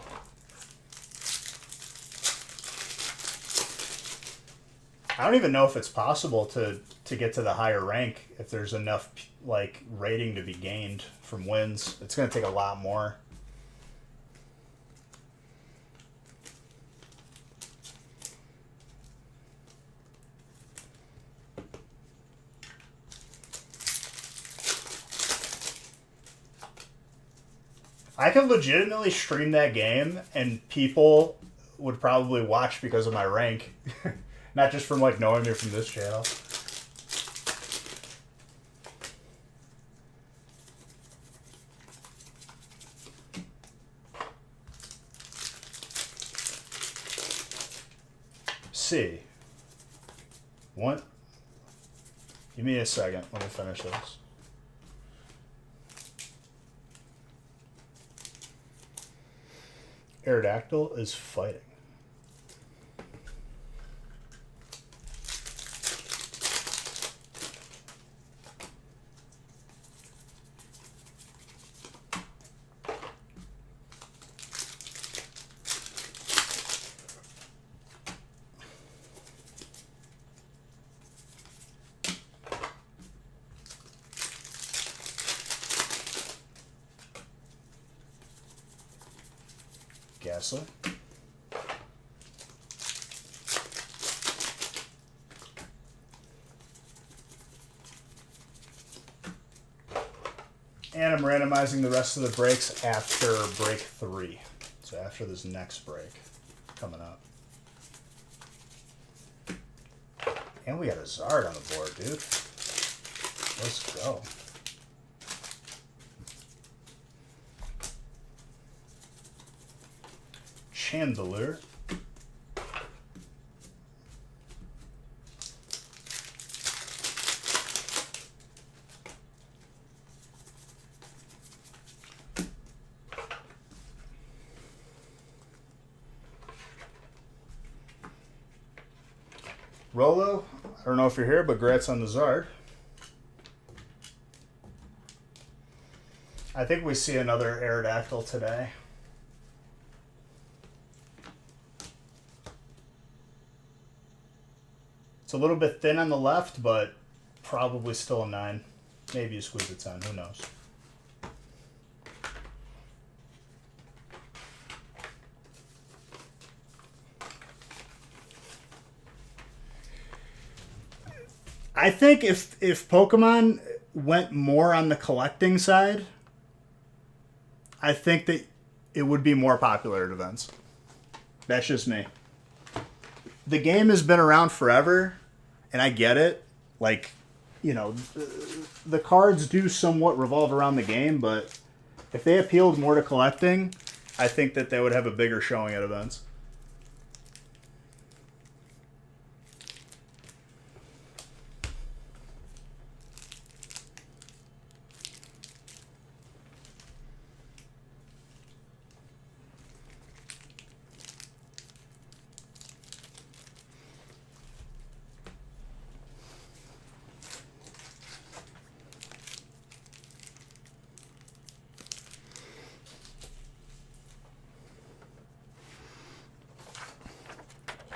I don't even know if it's possible to get to the higher rank if there's enough like rating to be gained from wins. It's going to take a lot more. I could legitimately stream that game and people would probably watch because of my rank. Not just from like knowing me from this channel. See. What? Give me a second. Let me finish this. Aerodactyl is fighting. Gasly. And I'm randomizing the rest of the breaks after break 3. So after this next break coming up. And we got a Zard on the board, dude. Let's go. Chandelure. Rolo, I don't know if you're here, but grats on the Zard. I think we see another Aerodactyl today. It's a little bit thin on the left, but probably still a 9. Maybe you squeeze a 10. Who knows? I think if Pokemon went more on the collecting side, I think that it would be more popular at events. That's just me. The game has been around forever, and I get it. Like, you know, the cards do somewhat revolve around the game, but if they appealed more to collecting, I think that they would have a bigger showing at events.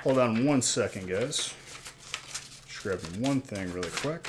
Hold on one second, guys. Just grabbing one thing really quick.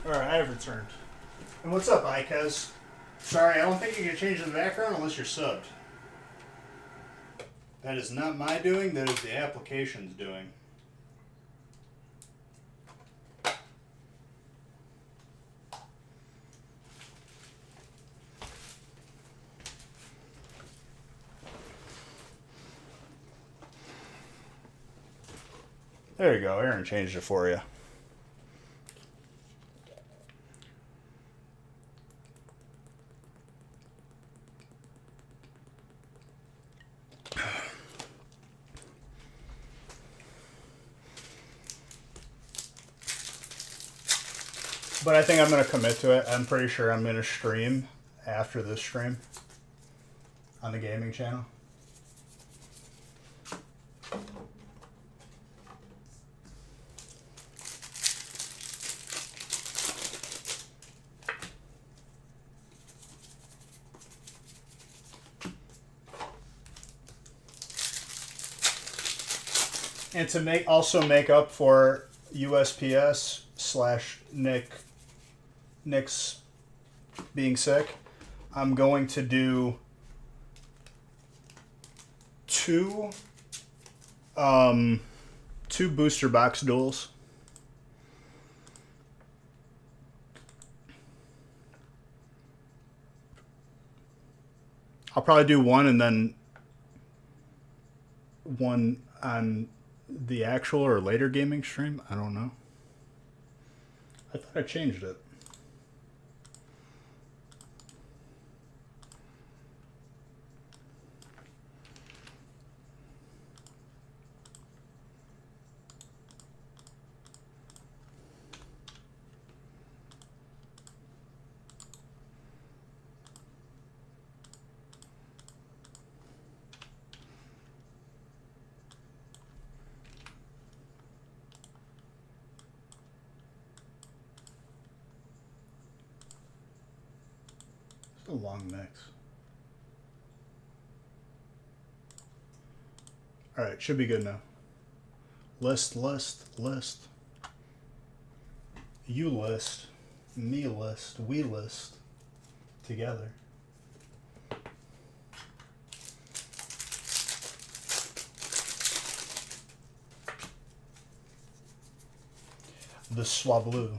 Alright, I have returned. And what's up, Ikez? Sorry, I don't think you can change the background unless you're subbed. That is not my doing, that is the application's doing. There you go, Aaron changed it for you. But I think I'm going to commit to it. I'm pretty sure I'm going to stream after this stream on the gaming channel. And to also make up for USPS / Nick's being sick, I'm going to do two booster box duels. I'll probably do one and then one on the actual or later gaming stream. I don't know. I thought I changed it. It's a long mix. All right, should be good now. List. You list, me list, we list together. The Swablu.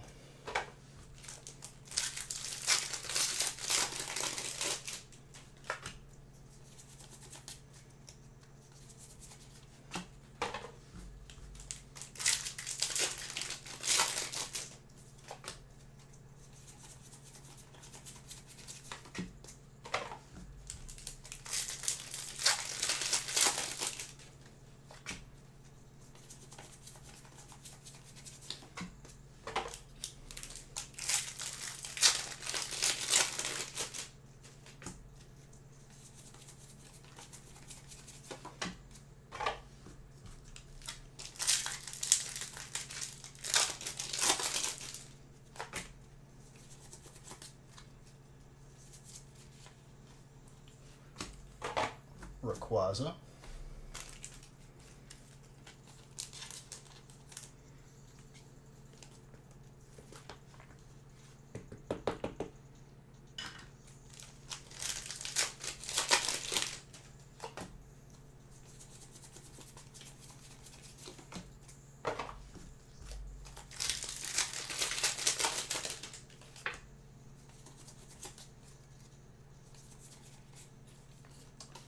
Rayquaza.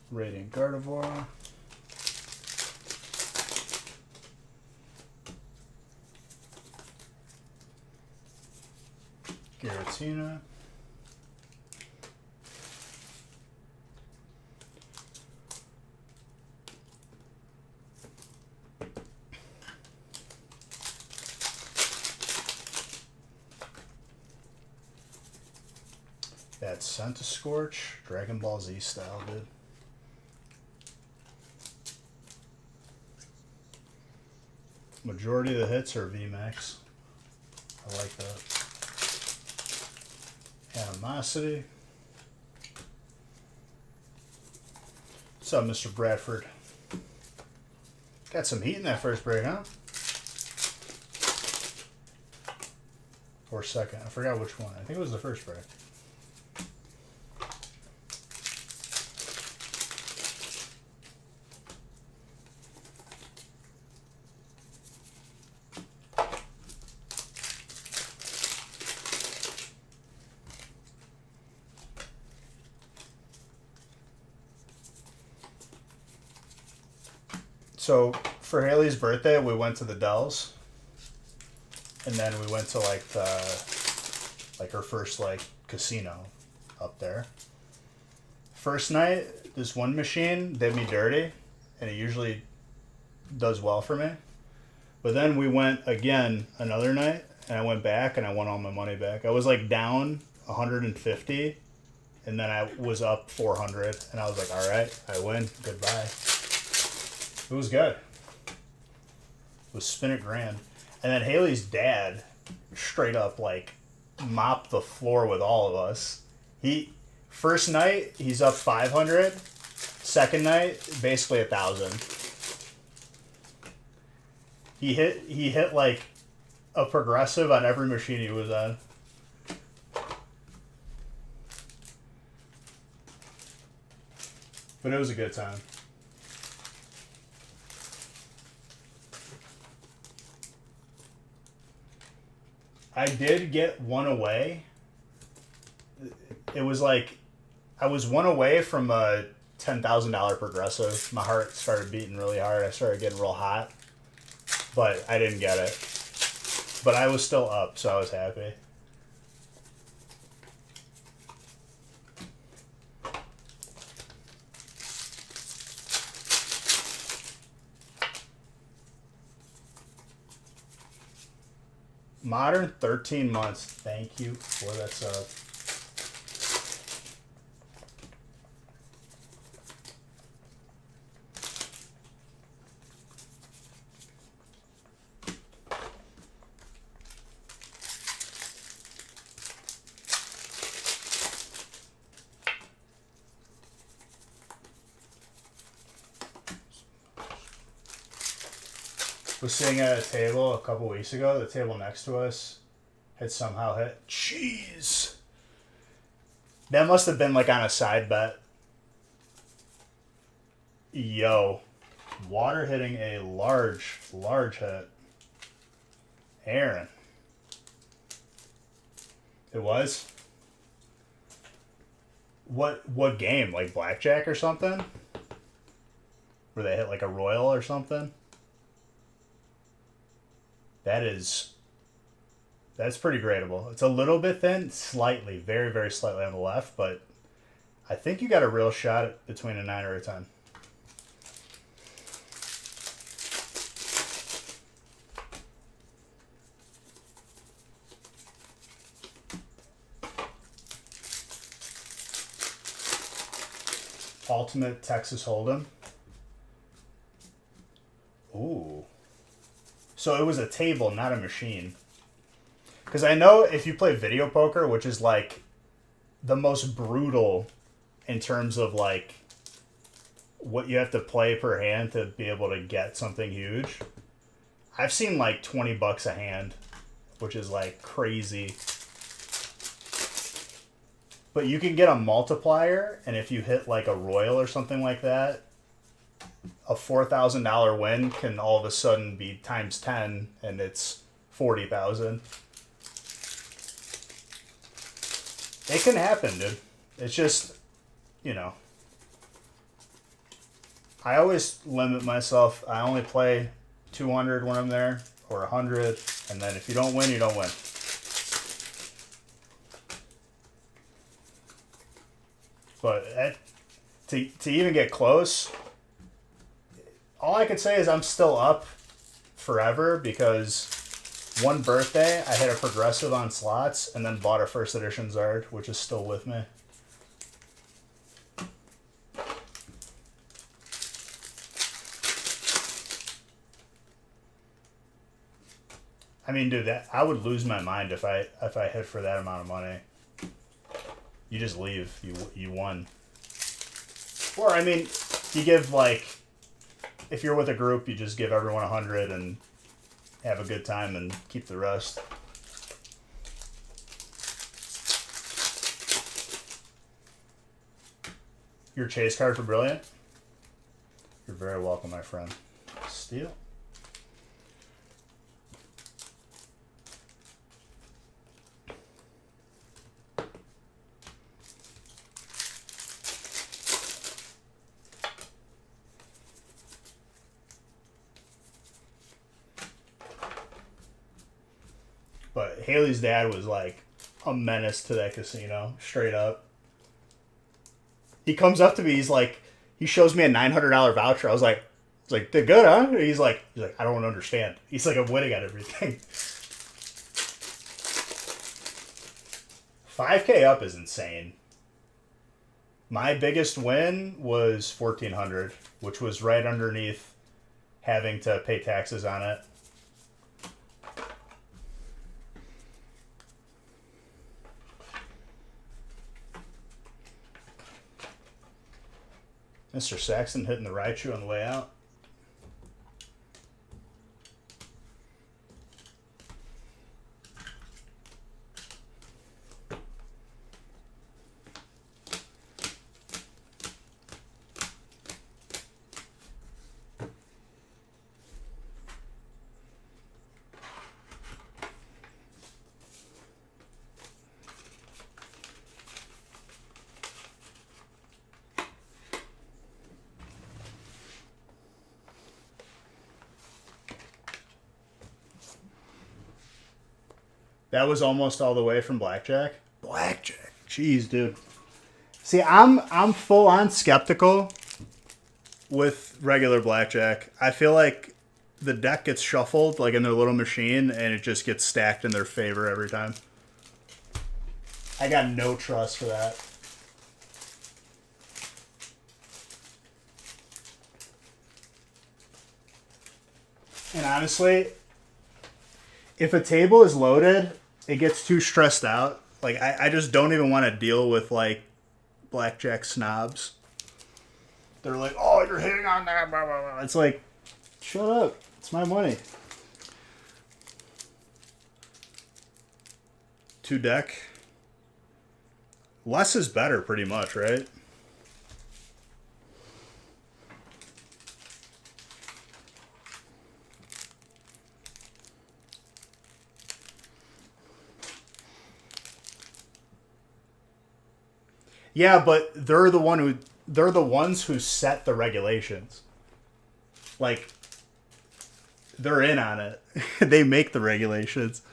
Radiant Gardevoir. Giratina. That's Centiskorch, Dragon Ball Z style, dude. Majority of the hits are VMAX. I like that. Animosity. What's up, Mr. Bradford? Got some heat in that first break, huh? or second. I forgot which one. I think it was the first break. So for Haley's birthday, we went to the Dells, and then we went to like her first like casino up there. First night, this one machine did me dirty, and it usually does well for me. But then we went again another night, and I went back and I won all my money back. I was like down 150, and then I was up 400, and I was like, all right, I win. Goodbye. It was good. It was spin it grand. And then Haley's dad straight up like mopped the floor with all of us. First night he's up 500. Second night basically 1,000. He hit like a progressive on every machine he was on. But it was a good time. I did get one away. It was like I was one away from a $10,000 progressive. My heart started beating really hard. I started getting real hot, but I didn't get it. But I was still up, so I was happy. Modern 13 months. Thank you for that sub. Was sitting at a table a couple weeks ago. The table next to us had somehow hit. Jeez. That must have been like on a side bet. Yo. Water hitting a large hit. Aaron. It was? What game? Like blackjack or something? Where they hit like a royal or something? That's pretty gradable. It's a little bit thin, slightly, very, very slightly on the left, but I think you got a real shot at between a 9 or a 10. Ultimate Texas Hold'em. Ooh. So it was a table, not a machine. Because I know if you play video poker, which is like the most brutal in terms of like what you have to play per hand to be able to get something huge. I've seen like $20 a hand, which is like crazy. But you can get a multiplier, and if you hit like a royal or something like that, a $4,000 win can all of a sudden be times 10, and it's 40,000. It can happen, dude. It's just, you know. I always limit myself. I only play 200 when I'm there, or 100, and then if you don't win, you don't win. But to even get close, all I could say is I'm still up forever because one birthday I hit a progressive on slots and then bought a first edition Zard, which is still with me. I mean, dude, I would lose my mind if I hit for that amount of money. You just leave. You won. Or I mean, you give like, if you're with a group, you just give everyone 100 and have a good time and keep the rest. Your chase card for Brilliant? You're very welcome, my friend. Steal. But Haley's dad was like a menace to that casino, straight up. He comes up to me, he's like, he shows me a $900 voucher. I was like, they're good, huh? He's like, I don't understand. He's like, I'm winning at everything. 5K up is insane. My biggest win was 1,400, which was right underneath having to pay taxes on it. Mr. Saxon hitting the Raichu on the way out. That was almost all the way from Blackjack. Blackjack. Jeez, dude. See, I'm full on skeptical with regular Blackjack. I feel like the deck gets shuffled like in their little machine and it just gets stacked in their favor every time. I got no trust for that. And honestly, if a table is loaded, it gets too stressed out. Like, I just don't even want to deal with, like, Blackjack snobs. They're like, oh, you're hitting on that, blah, blah, blah. It's like, shut up. It's my money. 2 deck. Less is better, pretty much, right? Yeah, but they're the ones who set the regulations. Like, they're in on it. They make the regulations.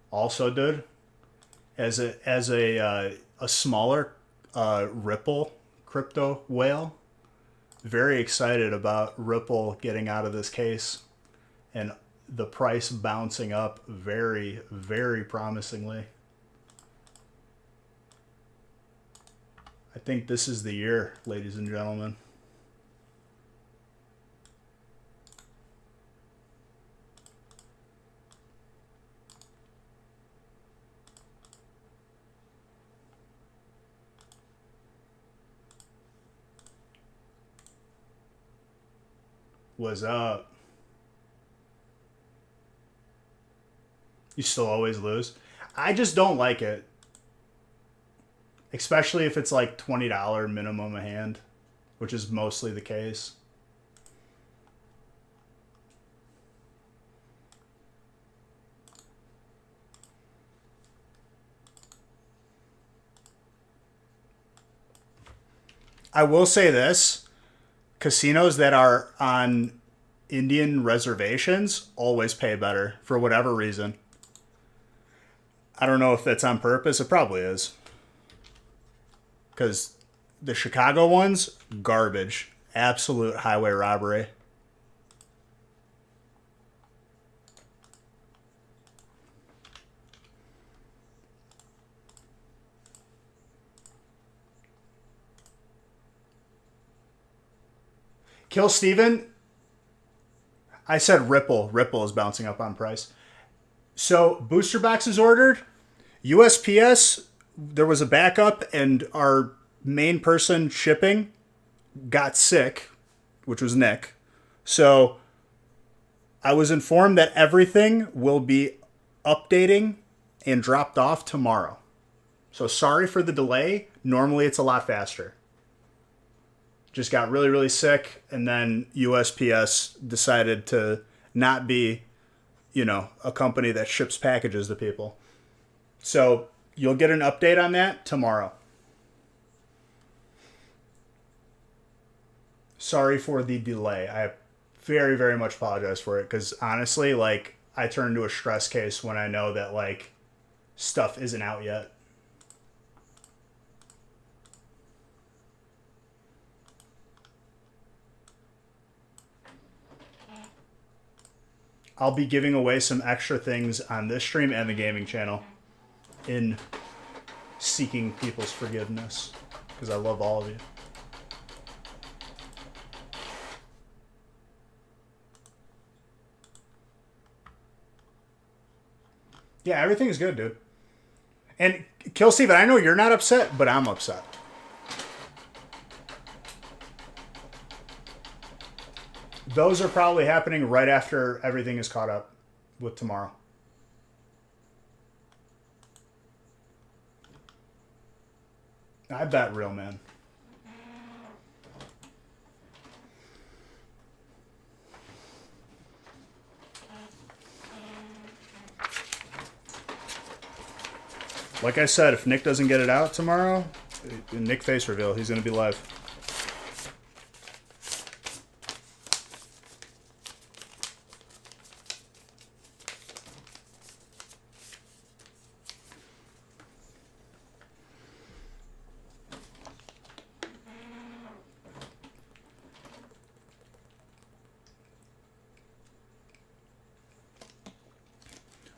Also, dude, as a smaller Ripple crypto whale, very excited about Ripple getting out of this case and the price bouncing up very, very promisingly. I think this is the year, ladies and gentlemen. What's up? You still always lose? I just don't like it. Especially if it's like $20 minimum a hand, which is mostly the case. I will say this. Casinos that are on Indian reservations always pay better for whatever reason. I don't know if that's on purpose. It probably is. Because the Chicago ones, garbage. Absolute highway robbery. Kill Steven. I said Ripple. Ripple is bouncing up on price. So booster boxes ordered. USPS, there was a backup and our main person shipping got sick, which was Nick. So I was informed that everything will be updating and dropped off tomorrow. So sorry for the delay. Normally it's a lot faster. Just got really, really sick, and then USPS decided to not be, a company that ships packages to people. So you'll get an update on that tomorrow. Sorry for the delay. I very, very much apologize for it, because honestly, like, I turn into a stress case when I know that, like, stuff isn't out yet. I'll be giving away some extra things on this stream and the gaming channel in seeking people's forgiveness, because I love all of you. Yeah, everything's good, dude. And Kill Steven, I know you're not upset, but I'm upset. Those are probably happening right after everything is caught up with tomorrow. I bet real, man. Like I said, if Nick doesn't get it out tomorrow, Nick face reveal, he's going to be live.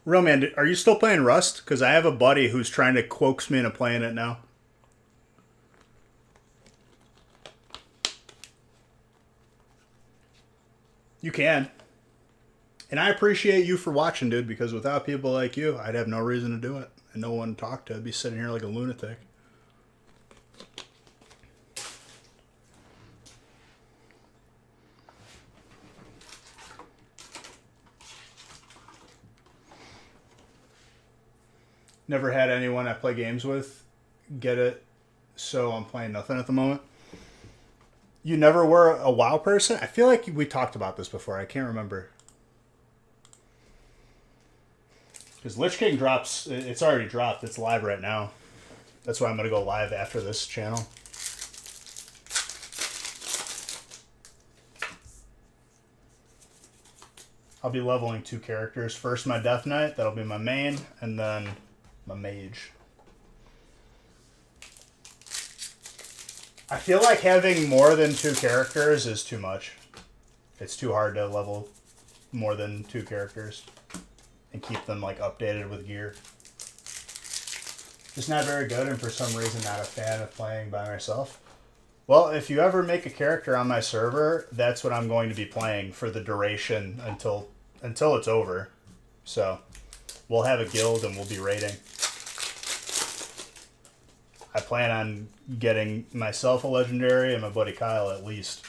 Real man, are you still playing Rust? Because I have a buddy who's trying to coax me into playing it now. You can. And I appreciate you for watching, dude, because without people like you, I'd have no reason to do it. And no one to talk to. I'd be sitting here like a lunatic. Never had anyone I play games with get it, so I'm playing nothing at the moment. You never were a WoW person? I feel like we talked about this before. I can't remember. Because Lich King drops, it's already dropped. It's live right now. That's why I'm going to go live after this channel. I'll be leveling 2 characters. First my Death Knight, that'll be my main, and then my mage. I feel like having more than 2 characters is too much. It's too hard to level more than 2 characters and keep them like updated with gear. Just not very good, and for some reason not a fan of playing by myself. Well, if you ever make a character on my server, that's what I'm going to be playing for the duration until it's over. So we'll have a guild and we'll be raiding. I plan on getting myself a legendary and my buddy Kyle at least.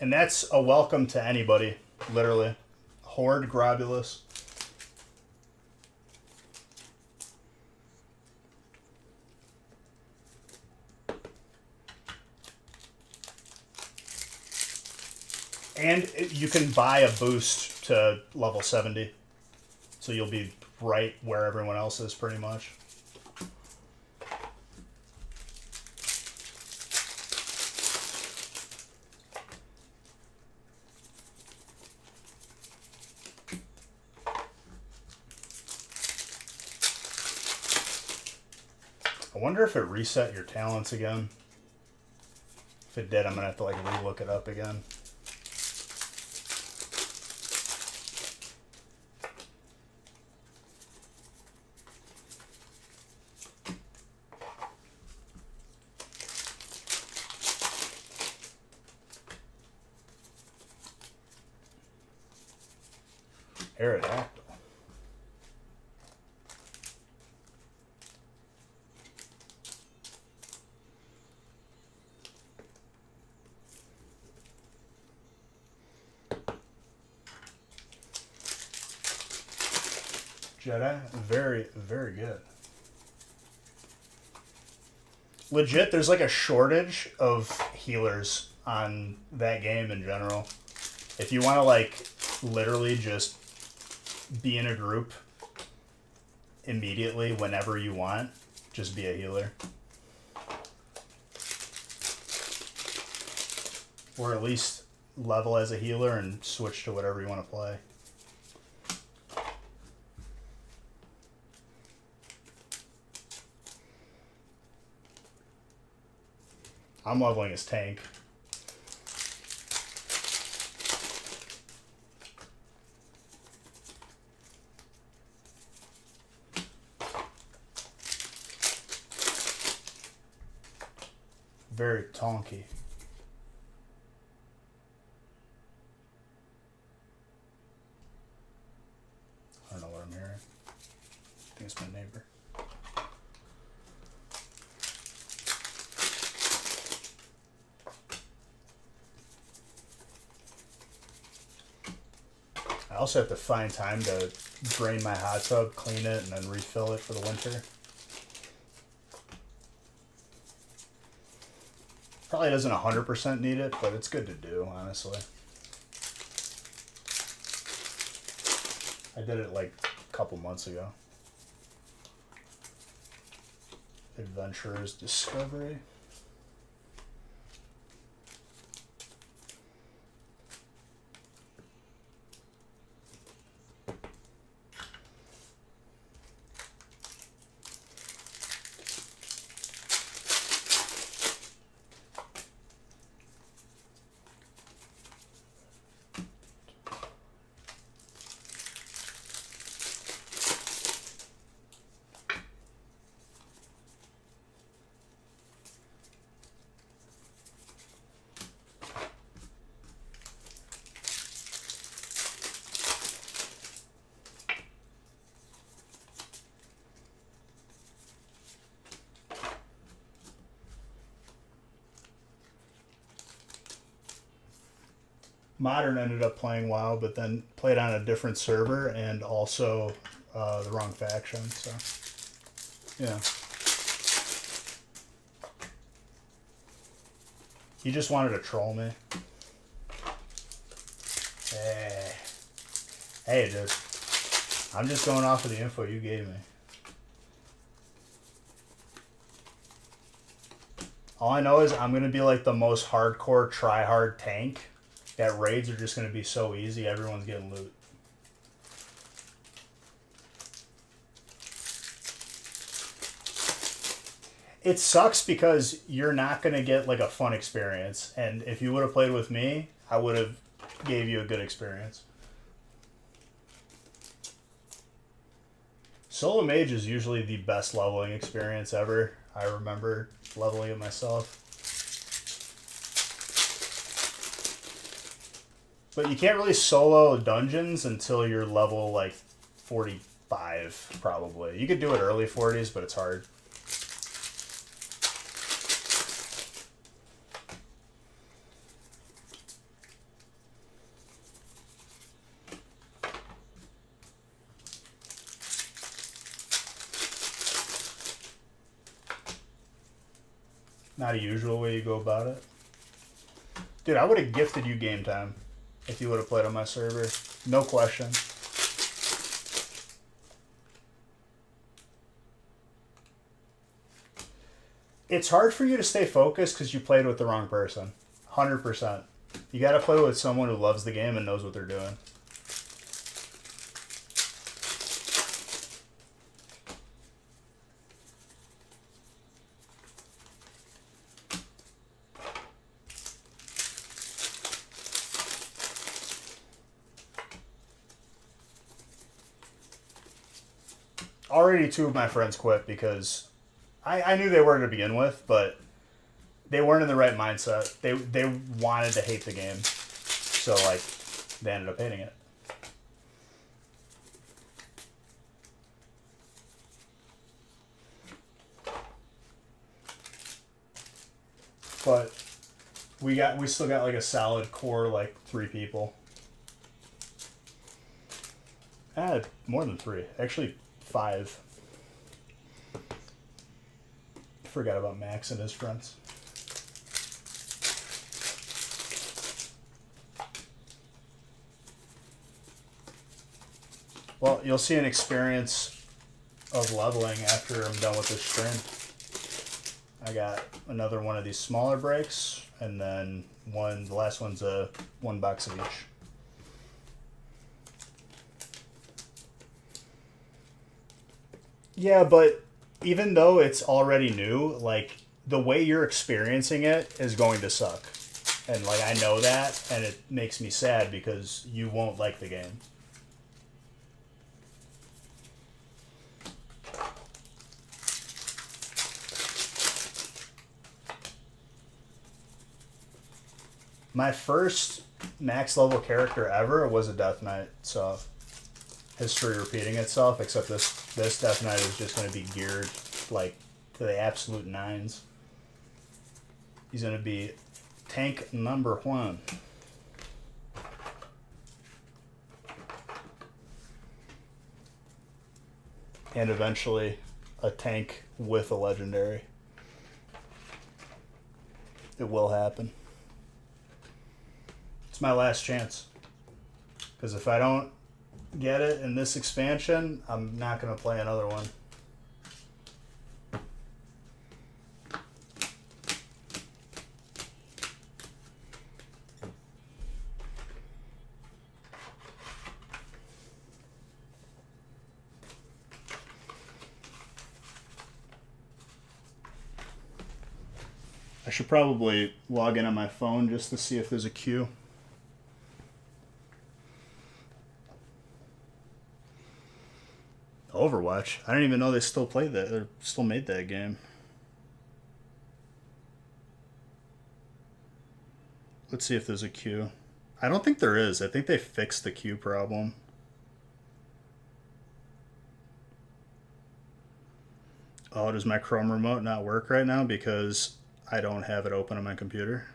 And that's a welcome to anybody, literally. Horde Grobulus. And you can buy a boost to level 70. So you'll be right where everyone else is, pretty much. I wonder if it reset your talents again. If it did, I'm going to have to like re-look it up again. Aerodactyl. Jedi, very, very good. Legit, there's like a shortage of healers on that game in general. If you want to like literally just be in a group immediately whenever you want, just be a healer. Or at least level as a healer and switch to whatever you want to play. I'm leveling as tank. Very tonky. I don't know what I'm hearing. I think it's my neighbor. I also have to find time to drain my hot tub, clean it, and then refill it for the winter. Probably doesn't 100% need it, but it's good to do, honestly. I did it like a couple months ago. Adventurer's Discovery. Modern ended up playing WoW, but then played on a different server and also the wrong faction. So, yeah. He just wanted to troll me. Hey, dude. I'm just going off of the info you gave me. All I know is I'm going to be like the most hardcore try-hard tank. That raids are just going to be so easy. Everyone's getting loot. It sucks because you're not going to get like a fun experience. And if you would have played with me, I would have gave you a good experience. Solo Mage is usually the best leveling experience ever. I remember leveling it myself. But you can't really solo dungeons until you're level like 45, probably. You could do it early 40s, but it's hard. Not a usual way you go about it. Dude, I would have gifted you game time if you would have played on my server. No question. It's hard for you to stay focused because you played with the wrong person. 100%. You got to play with someone who loves the game and knows what they're doing. Already two of my friends quit because I knew they were to begin with, but they weren't in the right mindset. They wanted to hate the game. So, like, they ended up hating it. But we still got like a solid core, like 3 people. More than 3. Actually 5. Forgot about Max and his friends. Well, you'll see an experience of leveling after I'm done with this stream. I got another one of these smaller breaks, and then the last one's a 1 box of each. Yeah, but even though it's already new, like, the way you're experiencing it is going to suck. And, like, I know that, and it makes me sad because you won't like the game. My first max level character ever was a Death Knight, so history repeating itself, except this Death Knight is just going to be geared like to the absolute 9s. He's going to be tank number 1. And eventually a tank with a legendary. It will happen. It's my last chance. Because if I don't get it in this expansion, I'm not going to play another one. I should probably log in on my phone just to see if there's a queue. Overwatch? I didn't even know they still played that, or still made that game. Let's see if there's a queue. I don't think there is. I think they fixed the queue problem. Oh, does my Chrome remote not work right now because I don't have it open on my computer?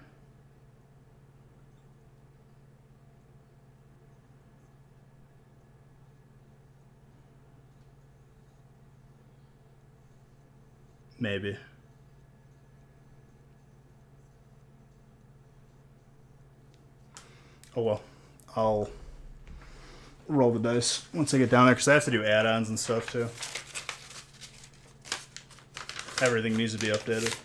Maybe. Oh well. I'll roll the dice once I get down there because I have to do add-ons and stuff too. Everything needs to be updated.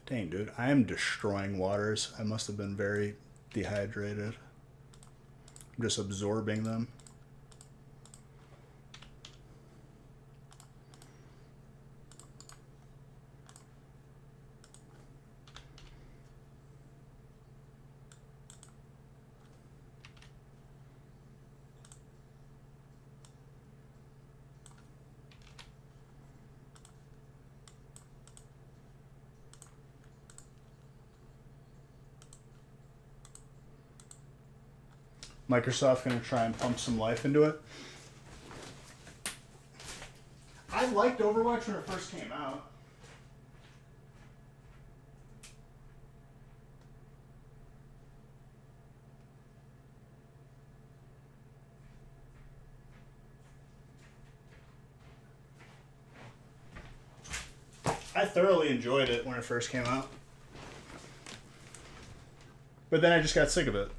Dang, dude, I am destroying waters. I must have been very dehydrated. I'm just absorbing them. Microsoft going to try and pump some life into it. I liked Overwatch when it first came out. I thoroughly enjoyed it when it first came out. But then I just got sick of it.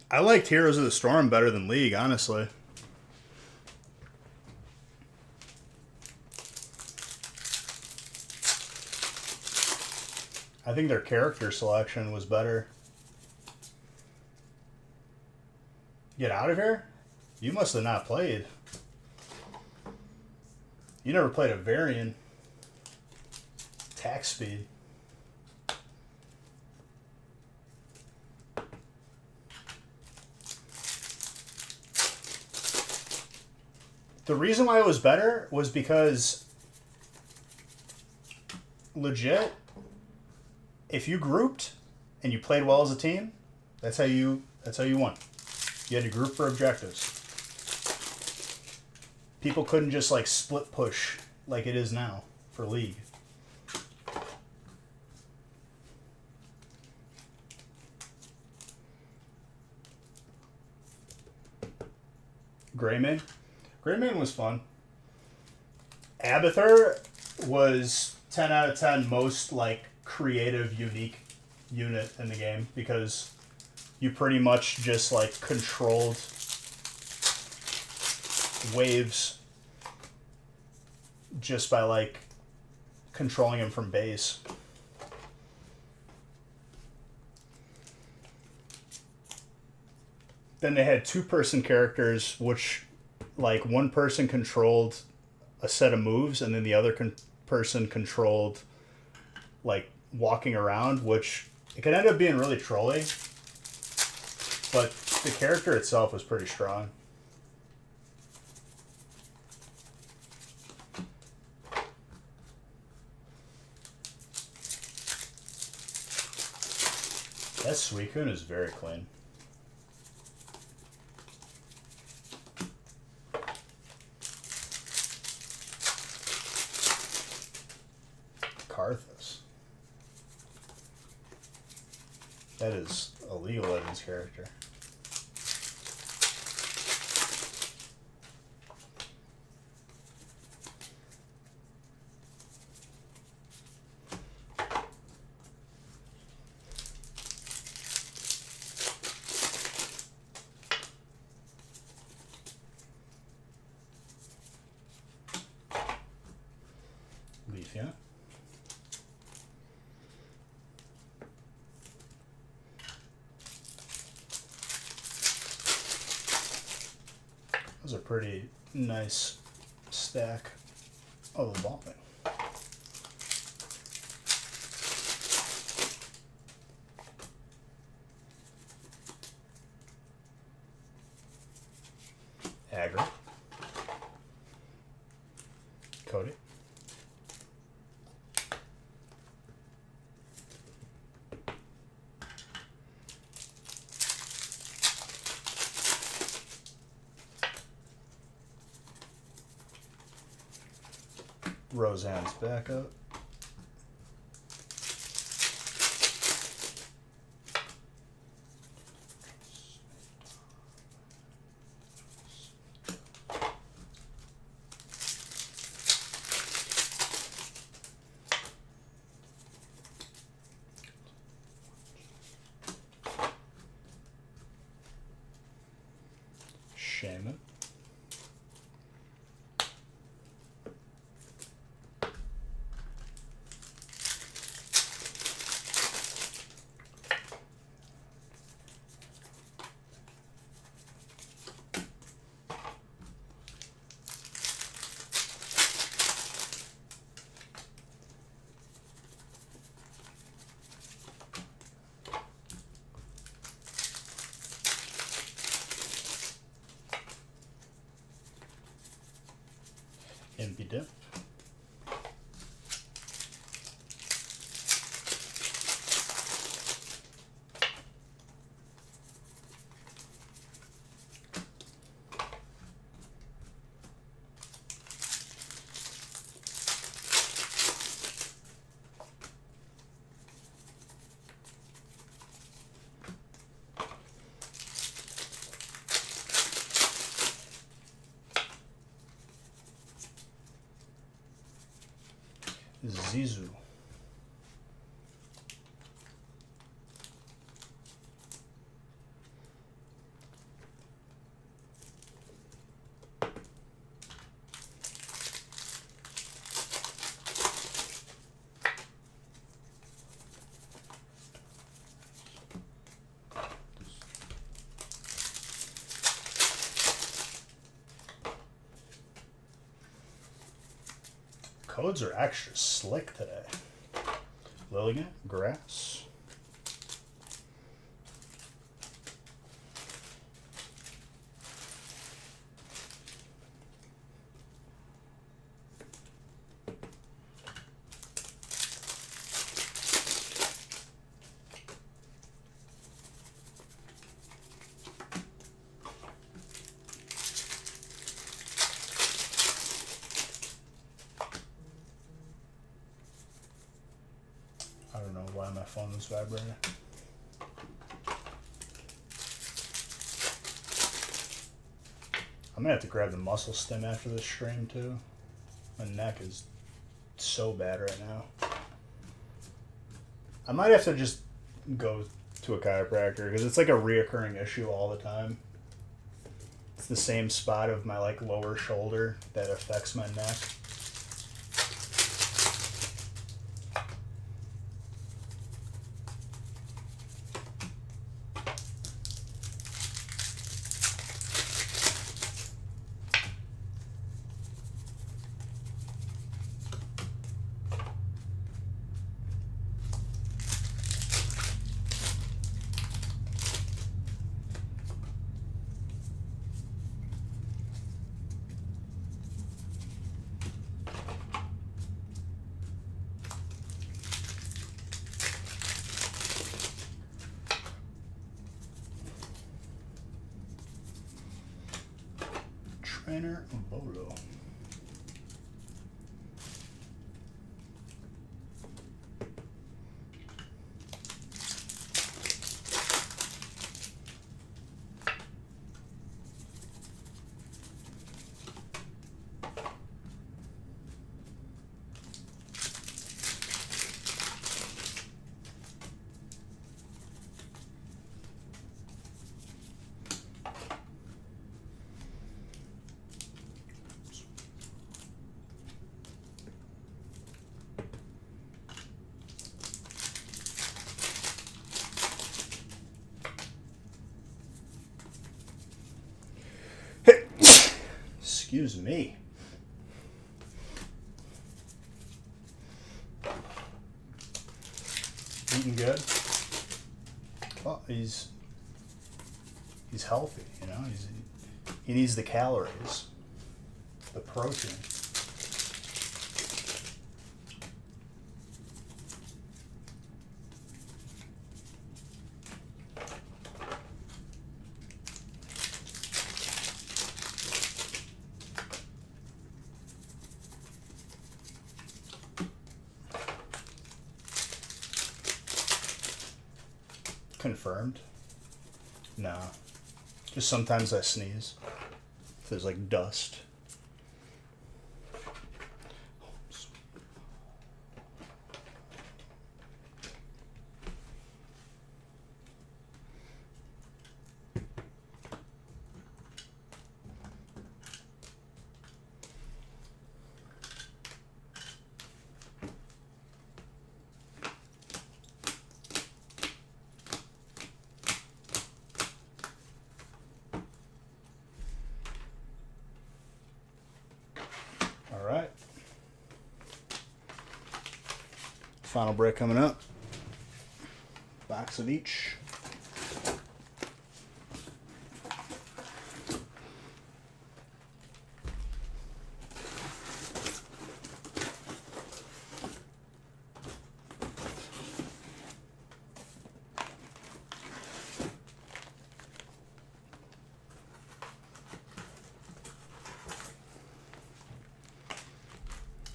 I liked Heroes of the Storm better than League, honestly. I think their character selection was better. Get out of here? You must have not played. You never played a Varian. Tax speed. The reason why it was better was because legit, if you grouped and you played well as a team, that's how you won. You had to group for objectives. People couldn't just like split push like it is now for League. Greymane? Greymane was fun. Abathur was 10 out of 10 most like creative, unique unit in the game because you pretty much just like controlled waves just by like controlling them from base. Then they had two-person characters, which like one person controlled a set of moves and then the other person controlled like walking around, which it could end up being really trolly, but the character itself was pretty strong. That Suicune is very clean. Karthus. That is a League of Legends character. Leaf, yeah. That was a pretty nice stack of evolving. Agri. Cody. Roseanne's back up. Shaman. Impy Dip. Zizu. roads are extra slick today. Lilligant, grass. I don't know why my phone was vibrating. I'm gonna have to grab the muscle stim after this stream too. My neck is so bad right now. I might have to just go to a chiropractor because it's like a reoccurring issue all the time. It's the same spot of my like lower shoulder that affects my neck. Trainer Bolo. Excuse me. Eating good. Well, he's healthy, you know. He needs the calories, the protein. Confirmed? No. Just sometimes I sneeze. If there's like dust. Alright. Final break coming up. Box of each.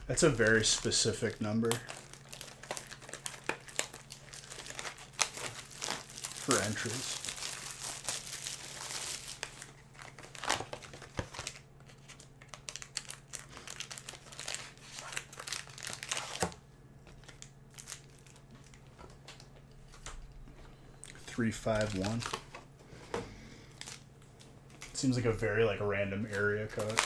That's a very specific number for entries. Three, 5, 1. Seems like a very like random area code.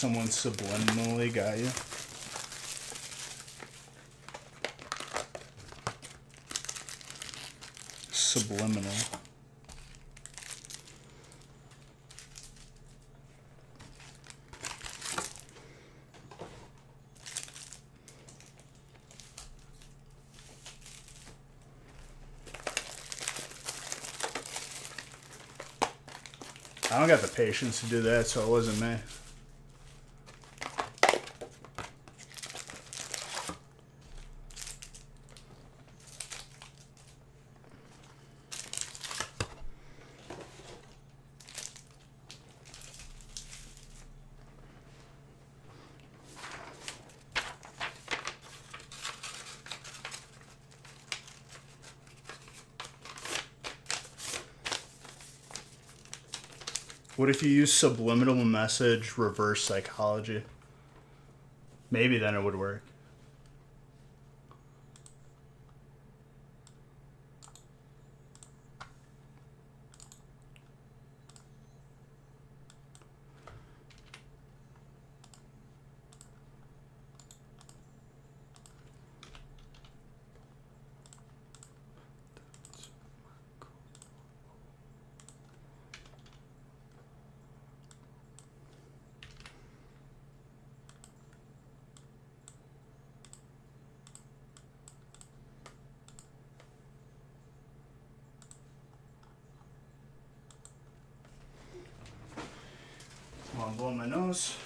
someone subliminally got you. Subliminal. I don't got the patience to do that, so it wasn't me. What if you use subliminal message reverse psychology? Maybe then it would work. I'm blowing my nose.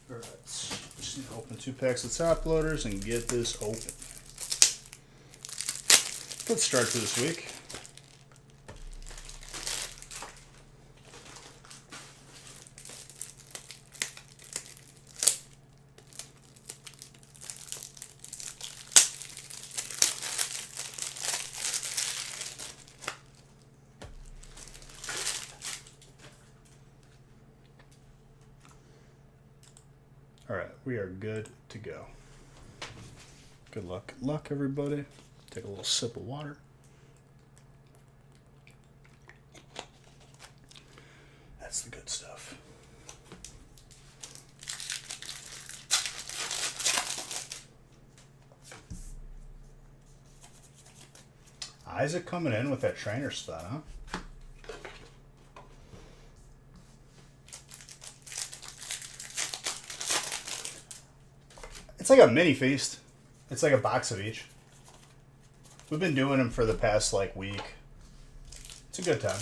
Alright, just need to open 2 packs of top loaders and get this open. Good start to this week. Alright, we are good to go. Good luck, everybody. Take a little sip of water. That's the good stuff. Isaac coming in with that trainer spot, huh? It's like a mini feast. It's like a box of each. We've been doing them for the past like week. It's a good time.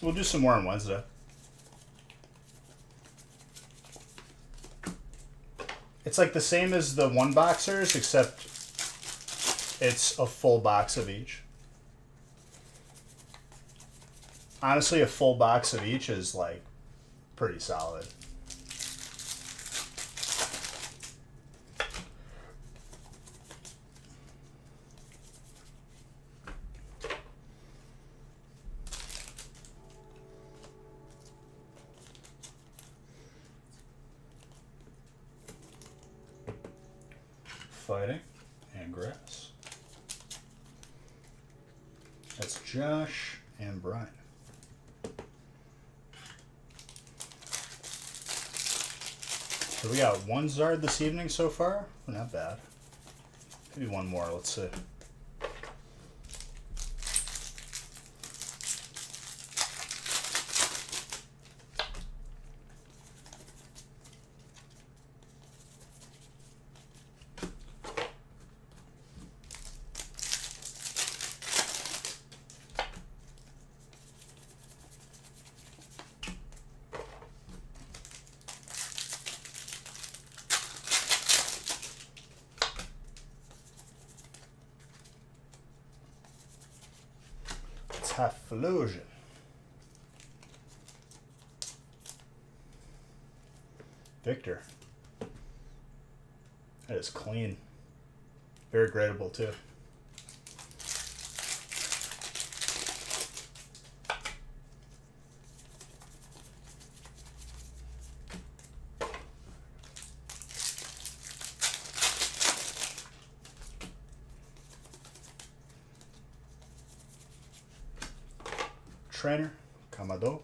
We'll do some more on Wednesday. It's like the same as the one boxers, except it's a full box of each. Honestly, a full box of each is like pretty solid. Fighting and grass. That's Josh and Brian. So we got 1 Zard this evening so far. Not bad. Maybe 1 more. Let's see. Half-illusion. Victor. That is clean. Very gradable too. Trainer, Kamado.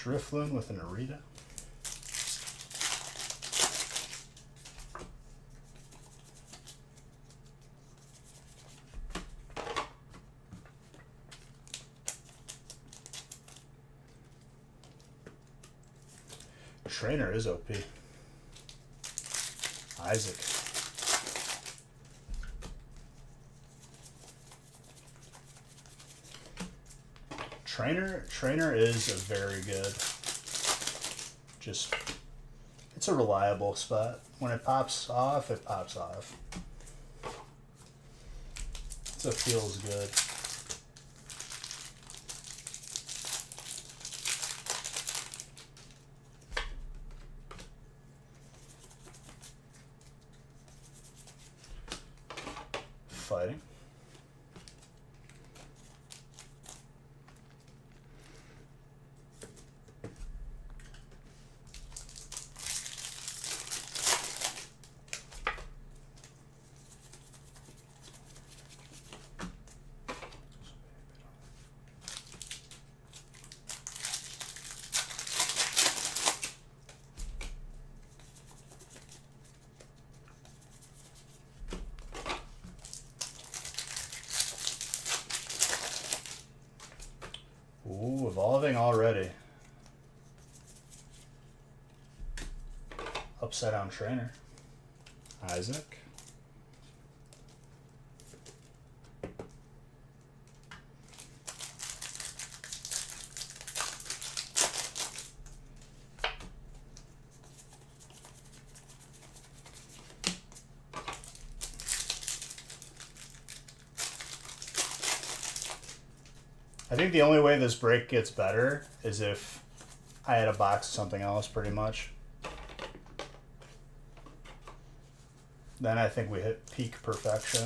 Drifloon with an Arita. Trainer is OP. Isaac. Trainer is a very good. Just, it's a reliable spot. When it pops off, it pops off. It feels good. Fighting. Ooh, evolving already. Upside down trainer. Isaac. I think the only way this break gets better is if I had a box of something else, pretty much. Then I think we hit peak perfection.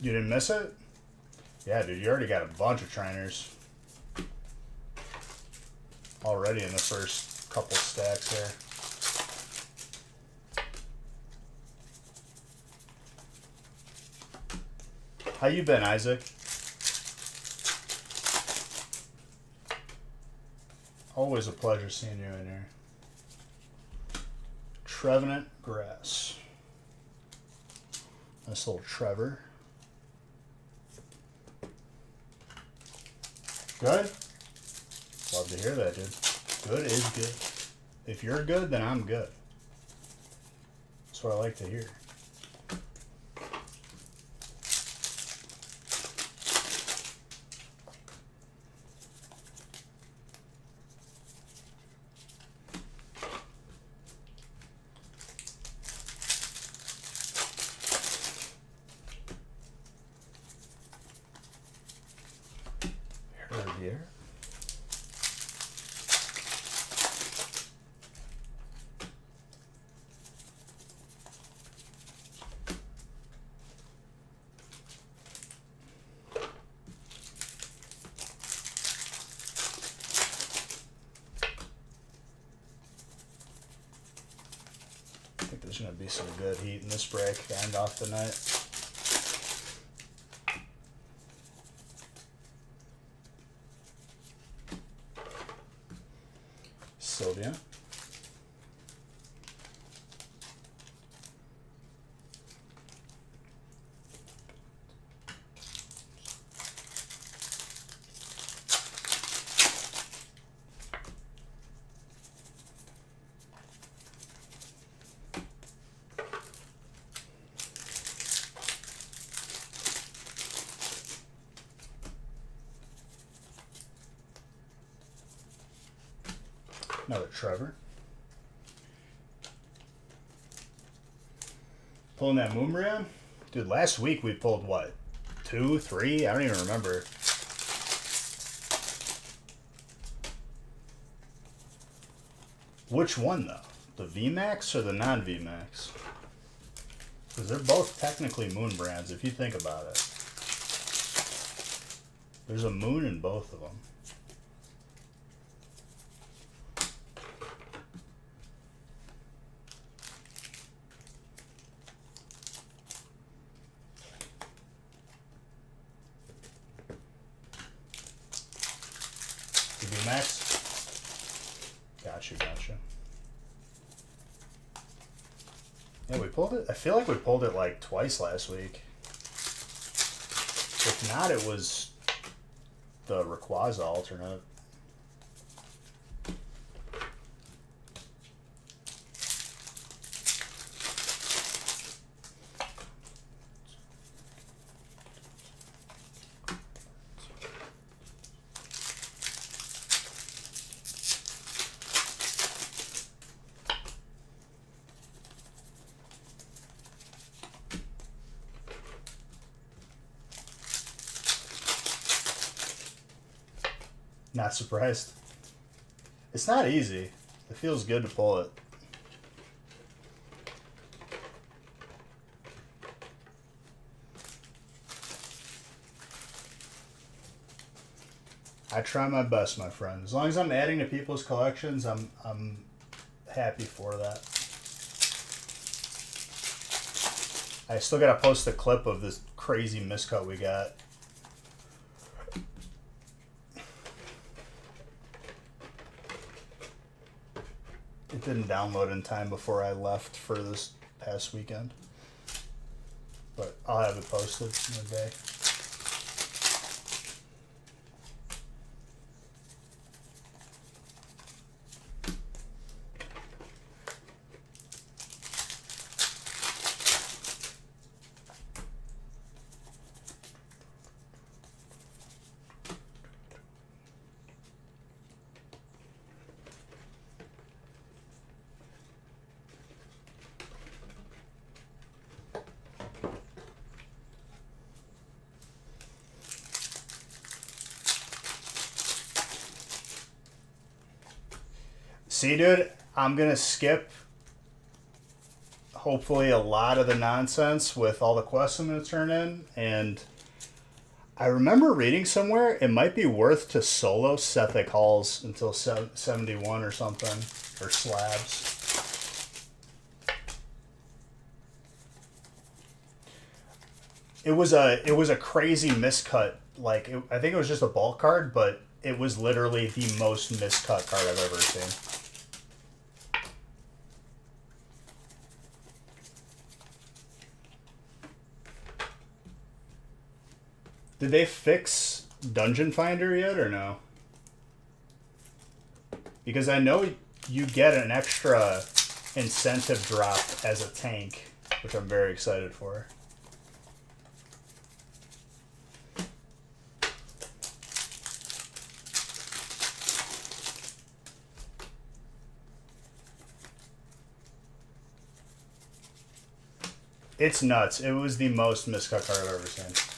You didn't miss it? Yeah, dude, you already got a bunch of trainers already in the first couple stacks here. How you been, Isaac? Always a pleasure seeing you in here. Trevenant Grass. Nice little Trevor. Good? Love to hear that, dude. Good is good. If you're good, then I'm good. That's what I like to hear. Here. gonna be some good heat in this break to end off the night. Sylvia. Another Trevor. Pulling that Moonbrand? Dude, last week we pulled what? 2, 3? I don't even remember. Which one though? The VMAX or the non-VMAX? Because they're both technically Moonbrands if you think about it. There's a moon in both of them. VMAX? Gotcha. Yeah, we pulled it. I feel like we pulled it like twice last week. If not, it was the Rayquaza alternate. Not surprised. It's not easy. It feels good to pull it. I try my best, my friend. As long as I'm adding to people's collections, I'm happy for that. I still gotta post a clip of this crazy miscut we got. It didn't download in time before I left for this past weekend. But I'll have it posted in a day. See, dude, I'm going to skip hopefully a lot of the nonsense with all the quests I'm going to turn in. And I remember reading somewhere it might be worth to solo Sethic Halls until 71 or something, or slabs. It was a crazy miscut. Like, I think it was just a bulk card, but it was literally the most miscut card I've ever seen. Did they fix Dungeon Finder yet or no? Because I know you get an extra incentive drop as a tank, which I'm very excited for. It's nuts. It was the most miscut card I've ever seen.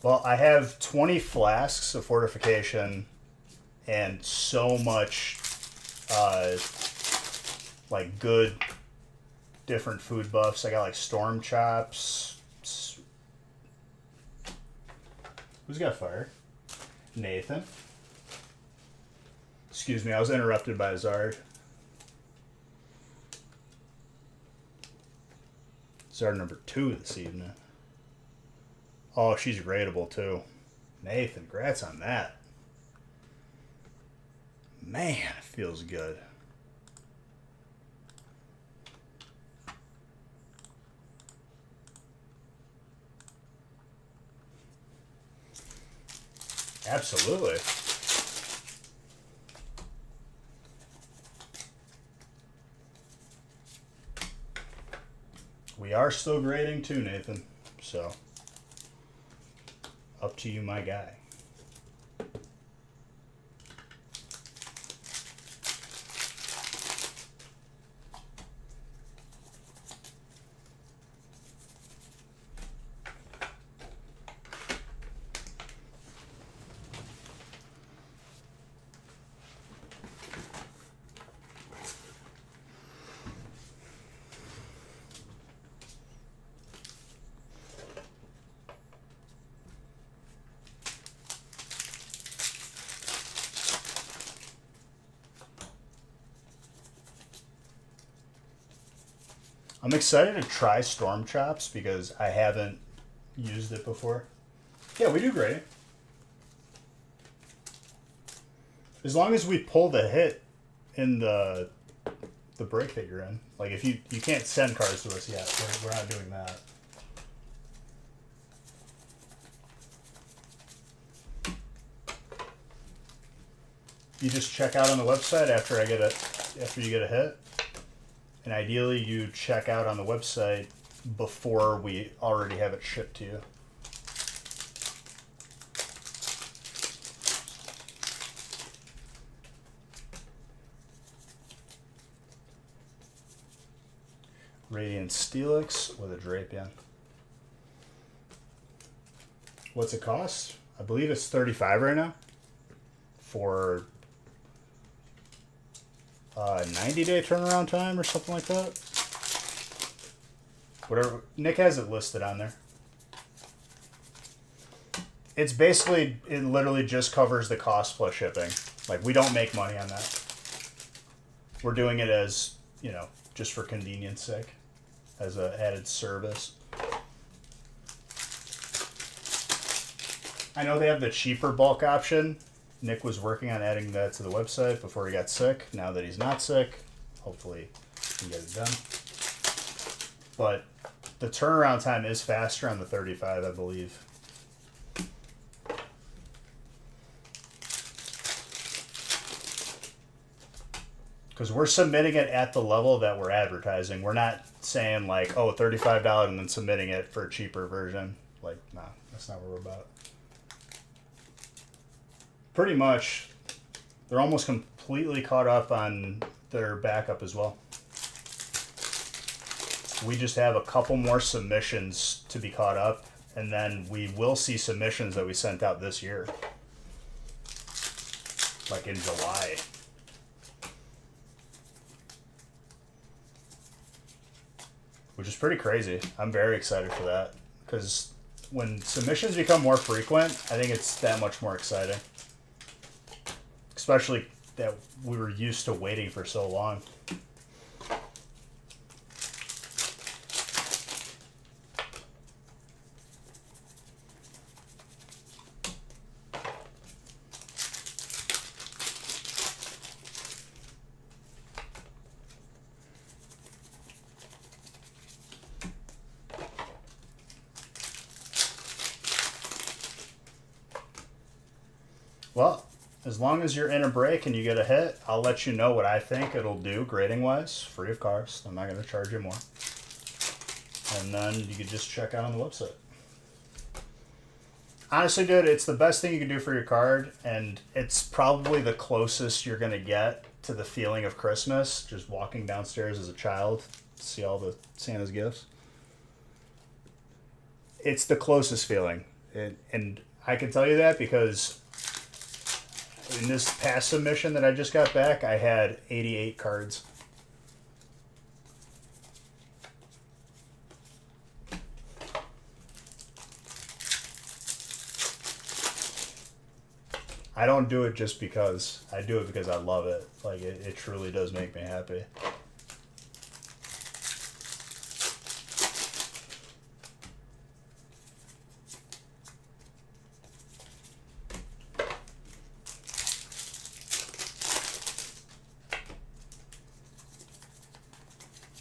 Well, I have 20 flasks of fortification and so much, like, good different food buffs. I got, like, Storm Chops. Who's got fire? Nathan. Excuse me, I was interrupted by Zard. Zard number 2 this evening. Oh, she's gradable too. Nathan, congrats on that. Man, it feels good. Absolutely. We are still grading too, Nathan. So, up to you, my guy. I'm excited to try Storm Chops because I haven't used it before. Yeah, we do great. As long as we pull the hit in the break that you're in. Like, if you can't send cards to us yet. We're not doing that. You just check out on the website after you get a hit. And ideally, you check out on the website before we already have it shipped to you. Radiant Steelix with a Drapion. What's it cost? I believe it's $35 right now for 90-day turnaround time or something like that. Whatever. Nick has it listed on there. It's basically, it literally just covers the cost plus shipping. Like, we don't make money on that. We're doing it as, you know, just for convenience sake, as an added service. I know they have the cheaper bulk option. Nick was working on adding that to the website before he got sick. Now that he's not sick, hopefully he can get it done. But the turnaround time is faster on the 35, I believe. Because we're submitting it at the level that we're advertising. We're not saying like, oh, $35 and then submitting it for a cheaper version. Like, nah, that's not what we're about. Pretty much, they're almost completely caught up on their backup as well. We just have a couple more submissions to be caught up, and then we will see submissions that we sent out this year. Like in July. Which is pretty crazy. I'm very excited for that. Because when submissions become more frequent, I think it's that much more exciting. Especially that we were used to waiting for so long. Well, as long as you're in a break and you get a hit, I'll let you know what I think it'll do grading wise, free of cost. I'm not going to charge you more. And then you can just check out on the website. Honestly, dude, it's the best thing you can do for your card, and it's probably the closest you're going to get to the feeling of Christmas, just walking downstairs as a child to see all the Santa's gifts. It's the closest feeling. And I can tell you that because in this past submission that I just got back, I had 88 cards. I don't do it just because. I do it because I love it. Like, it truly does make me happy.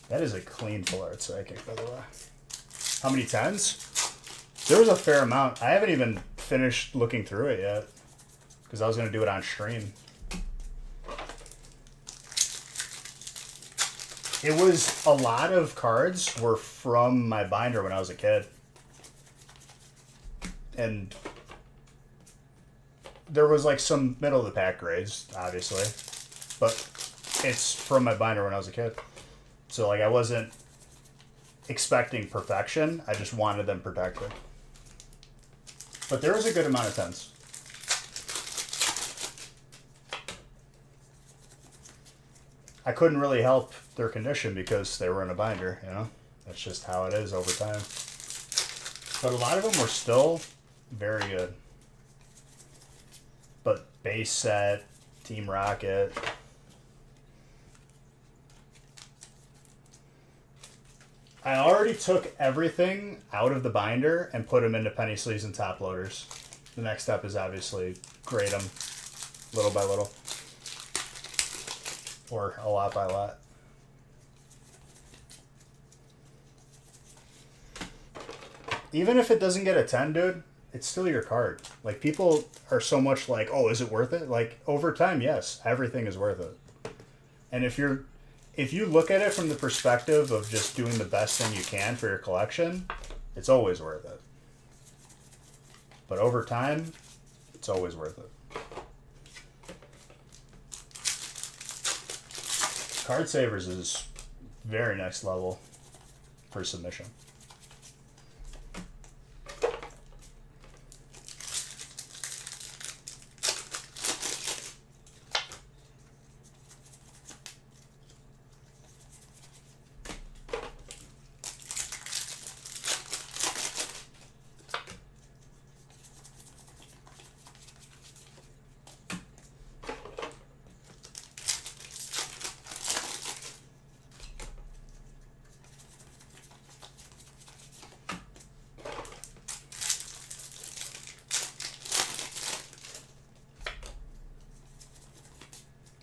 That is a clean full art psychic, by the way. How many tens? There was a fair amount. I haven't even finished looking through it yet because I was going to do it on stream. It was a lot of cards were from my binder when I was a kid. And there was like some middle of the pack grades, obviously. But it's from my binder when I was a kid. So like I wasn't expecting perfection. I just wanted them protected. But there was a good amount of tens. I couldn't really help their condition because they were in a binder, you know? That's just how it is over time. But a lot of them were still very good. But base set, Team Rocket. I already took everything out of the binder and put them into penny sleeves and top loaders. The next step is obviously grade them little by little. Or a lot by lot. Even if it doesn't get a 10, dude, it's still your card. Like, people are so much like, oh, is it worth it? Like, over time, yes, everything is worth it. And if you look at it from the perspective of just doing the best thing you can for your collection, it's always worth it. But over time, it's always worth it. Card Savers is very next level for submission.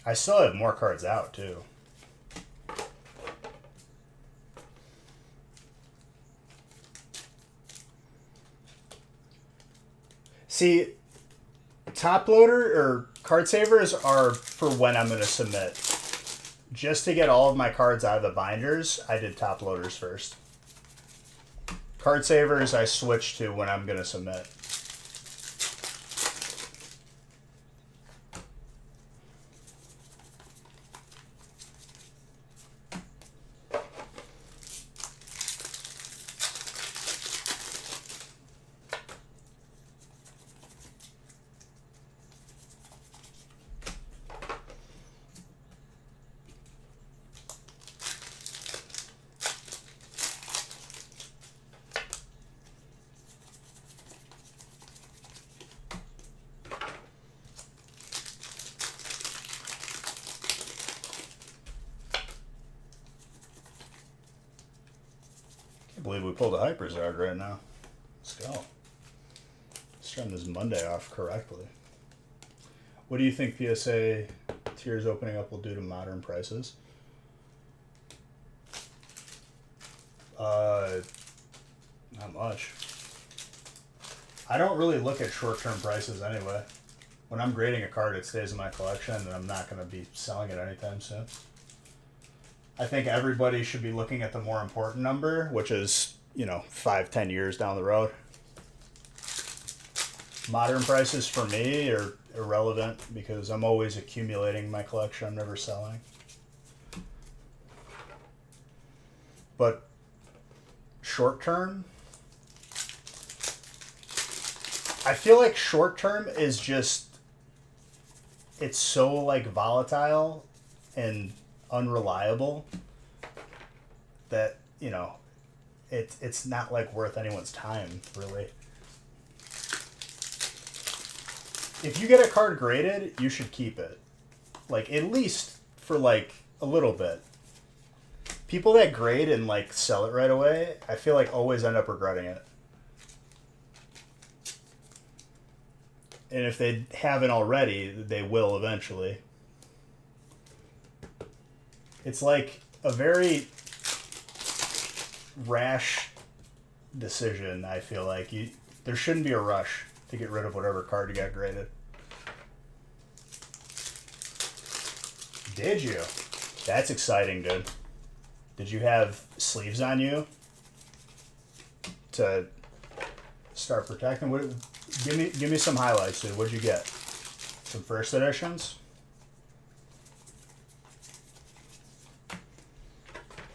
I still have more cards out, too. See, top loader or card savers are for when I'm going to submit. Just to get all of my cards out of the binders, I did top loaders first. Card savers, I switched to when I'm going to submit. I believe we pulled a Hyperzard right now. Let's go. Let's turn this Monday off correctly. What do you think PSA tiers opening up will do to modern prices? Not much. I don't really look at short-term prices anyway. When I'm grading a card, it stays in my collection, and I'm not going to be selling it anytime soon. I think everybody should be looking at the more important number, which is, 5-10 years down the road. Modern prices for me are irrelevant because I'm always accumulating my collection. I'm never selling. But short term, I feel like short term is just, it's so like volatile and unreliable that, it's not like worth anyone's time, really. if you get a card graded, you should keep it. Like, at least for, like, a little bit. People that grade and, like, sell it right away, I feel like always end up regretting it. And if they haven't already, they will eventually. It's like a very rash decision, I feel like. There shouldn't be a rush to get rid of whatever card you got graded. Did you? That's exciting, dude. Did you have sleeves on you to start protecting? Give me some highlights, dude. What'd you get? Some first editions?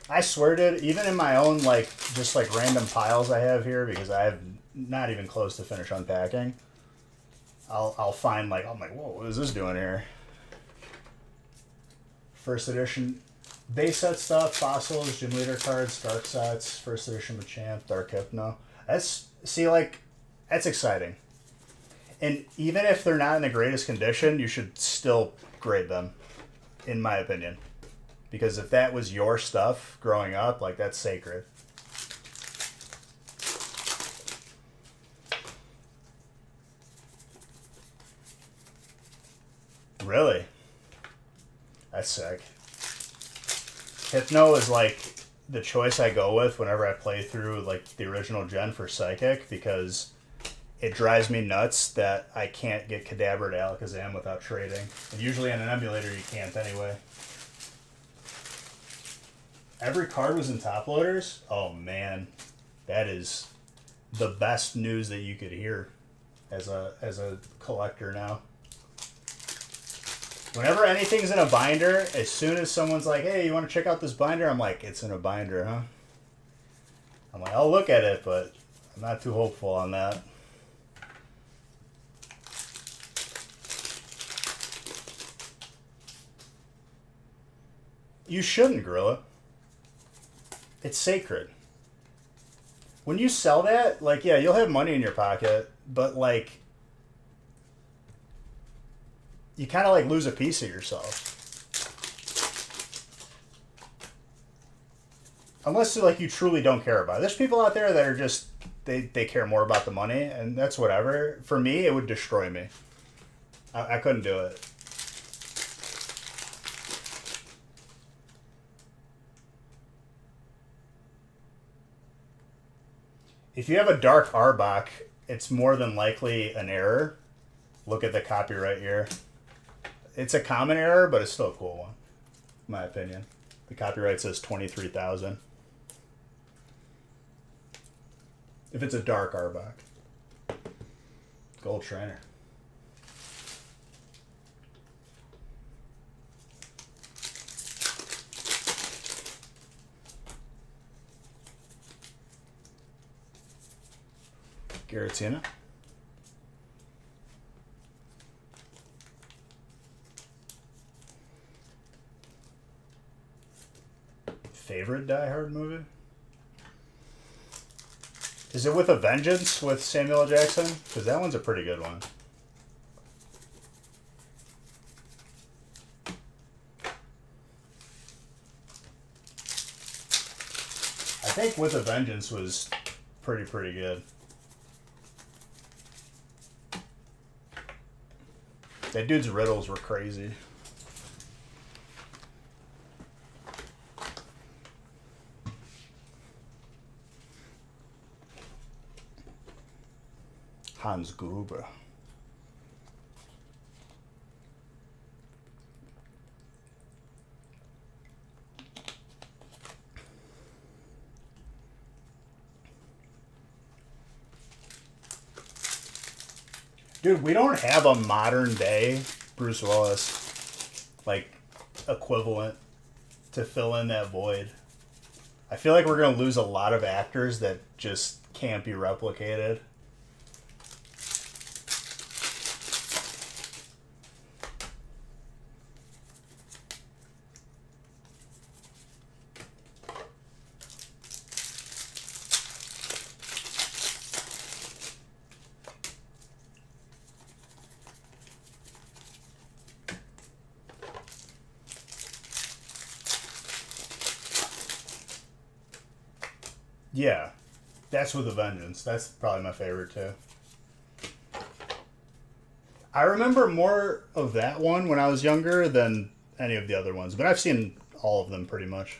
I swear, dude, even in my own, like, just, like, random piles I have here, because I have not even close to finish unpacking, I'll find, like, I'm like, whoa, what is this doing here? First edition base set stuff, fossils, gym leader cards, dark sets, first edition Machamp, Dark Hypno. That's exciting. And even if they're not in the greatest condition, you should still grade them, in my opinion. Because if that was your stuff growing up, like, that's sacred. Really? That's sick. Hypno is, like, the choice I go with whenever I play through, like, the original gen for Psychic, because it drives me nuts that I can't get Kadabra to Alakazam without trading. And usually on an emulator you can't anyway. Every card was in top loaders? Oh man, that is the best news that you could hear as a collector now. Whenever anything's in a binder, as soon as someone's like, hey, you want to check out this binder? I'm like, it's in a binder, huh? I'm like, I'll look at it, but I'm not too hopeful on that. You shouldn't, Gorilla. It's sacred. When you sell that, like, yeah, you'll have money in your pocket, but, like, you kind of, like, lose a piece of yourself. Unless, like, you truly don't care about it. There's people out there that are just, they care more about the money, and that's whatever. For me, it would destroy me. I couldn't do it. If you have a dark Arbok, it's more than likely an error. Look at the copyright here. It's a common error, but it's still a cool one, in my opinion. The copyright says 23,000. If it's a dark Arbok. Gold Trainer. Giratina. Favorite Die Hard movie? Is it with a Vengeance with Samuel L. Jackson? Because that one's a pretty good one. I think With a Vengeance was pretty good. That dude's riddles were crazy. Hans Gruber. Dude, we don't have a modern day Bruce Willis, like, equivalent to fill in that void. I feel like we're going to lose a lot of actors that just can't be replicated. Yeah, that's with a vengeance. That's probably my favorite too. I remember more of that one when I was younger than any of the other ones, but I've seen all of them pretty much.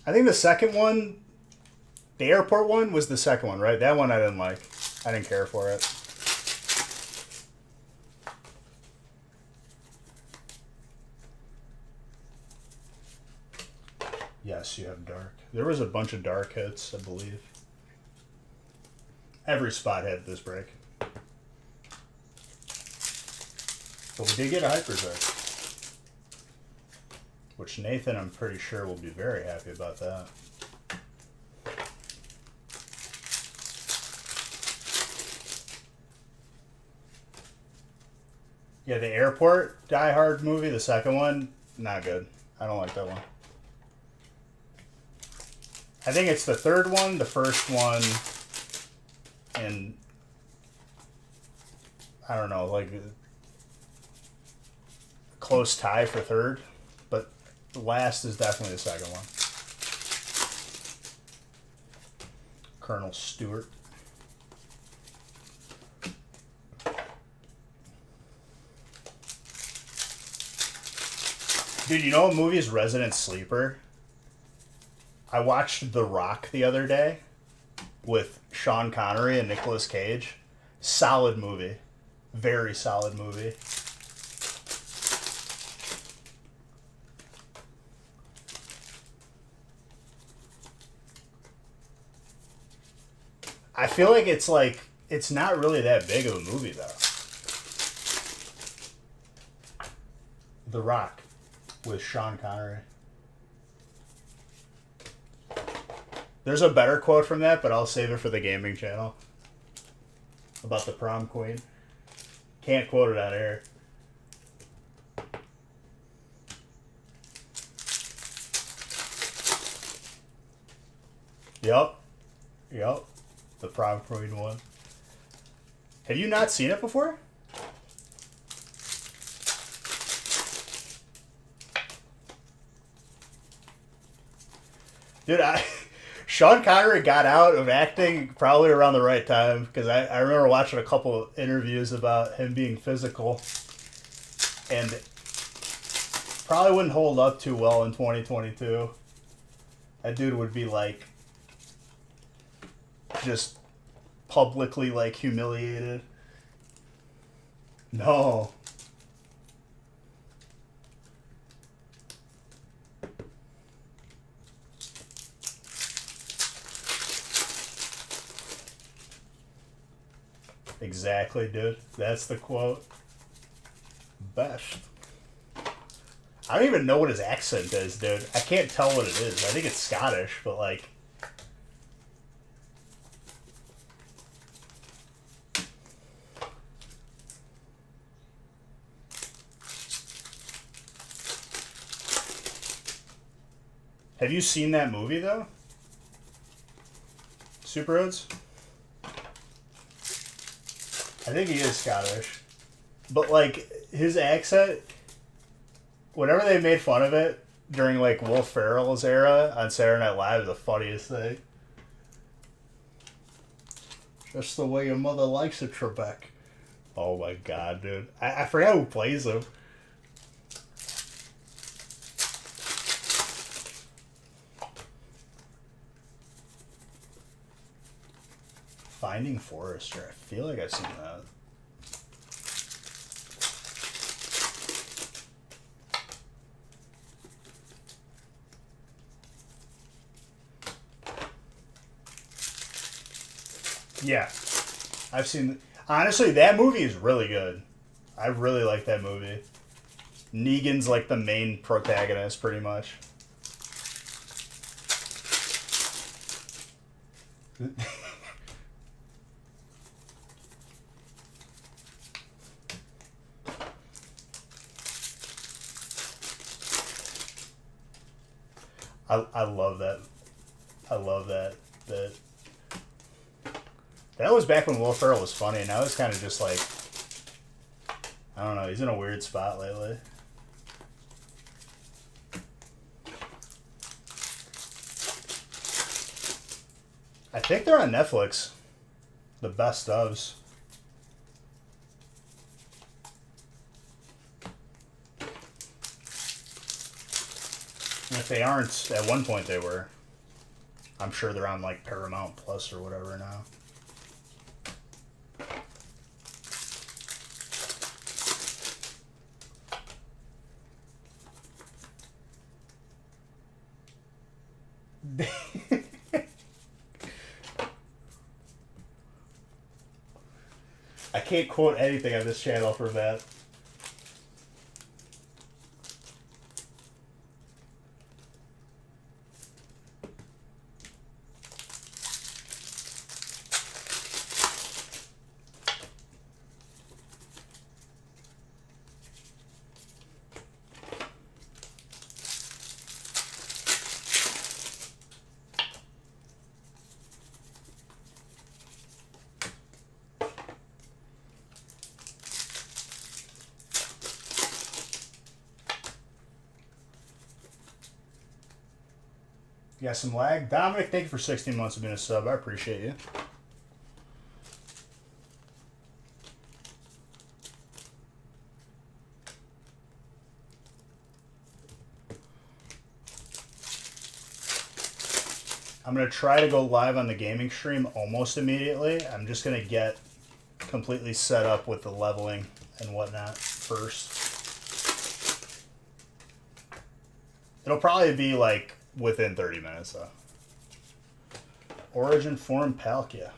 I think the second one, the airport one, was the second one, right? That one I didn't like. I didn't care for it. Yes, you have dark. There was a bunch of dark hits, I believe. Every spot had this break. But we did get a Hyperzark. Which Nathan, I'm pretty sure, will be very happy about that. Yeah, the airport Die Hard movie, the second one, not good. I don't like that one. I think it's the third one, the first one, and I don't know, like a close tie for third, but the last is definitely the second one. Colonel Stewart. Dude, you know what movie is Resident Sleeper? I watched The Rock the other day with Sean Connery and Nicolas Cage. Solid movie. Very solid movie. I feel like it's not really that big of a movie though. The Rock with Sean Connery. There's a better quote from that, but I'll save it for the gaming channel. About the prom queen. Can't quote it on air. Yep. The prom queen one. Have you not seen it before? Dude, Sean Connery got out of acting probably around the right time, because I remember watching a couple of interviews about him being physical, and probably wouldn't hold up too well in 2022. That dude would be like just publicly like humiliated. No. Exactly, dude. That's the quote. Best. I don't even know what his accent is, dude. I can't tell what it is. I think it's Scottish, but like... Have you seen that movie, though? Super Roads? I think he is Scottish. But, like, his accent, whenever they made fun of it during, like, Will Ferrell's era on Saturday Night Live, the funniest thing. Just the way your mother likes it, Trebek. Oh, my God, dude. I forgot who plays him. Finding Forrester. I feel like I've seen that. Yeah. I've seen... Honestly, that movie is really good. I really like that movie. Negan's like the main protagonist, pretty much. I love that. I love that. That was back when Will Ferrell was funny. Now it's kind of just like, I don't know. He's in a weird spot lately. I think they're on Netflix. The best ofs. And if they aren't, at one point they were. I'm sure they're on like Paramount Plus or whatever now. I can't quote anything on this channel for that. You got some lag? Dominic, thank you for 16 months of being a sub. I appreciate you. I'm going to try to go live on the gaming stream almost immediately. I'm just going to get completely set up with the leveling and whatnot first. It'll probably be like within 30 minutes, though. Origin Form Palkia.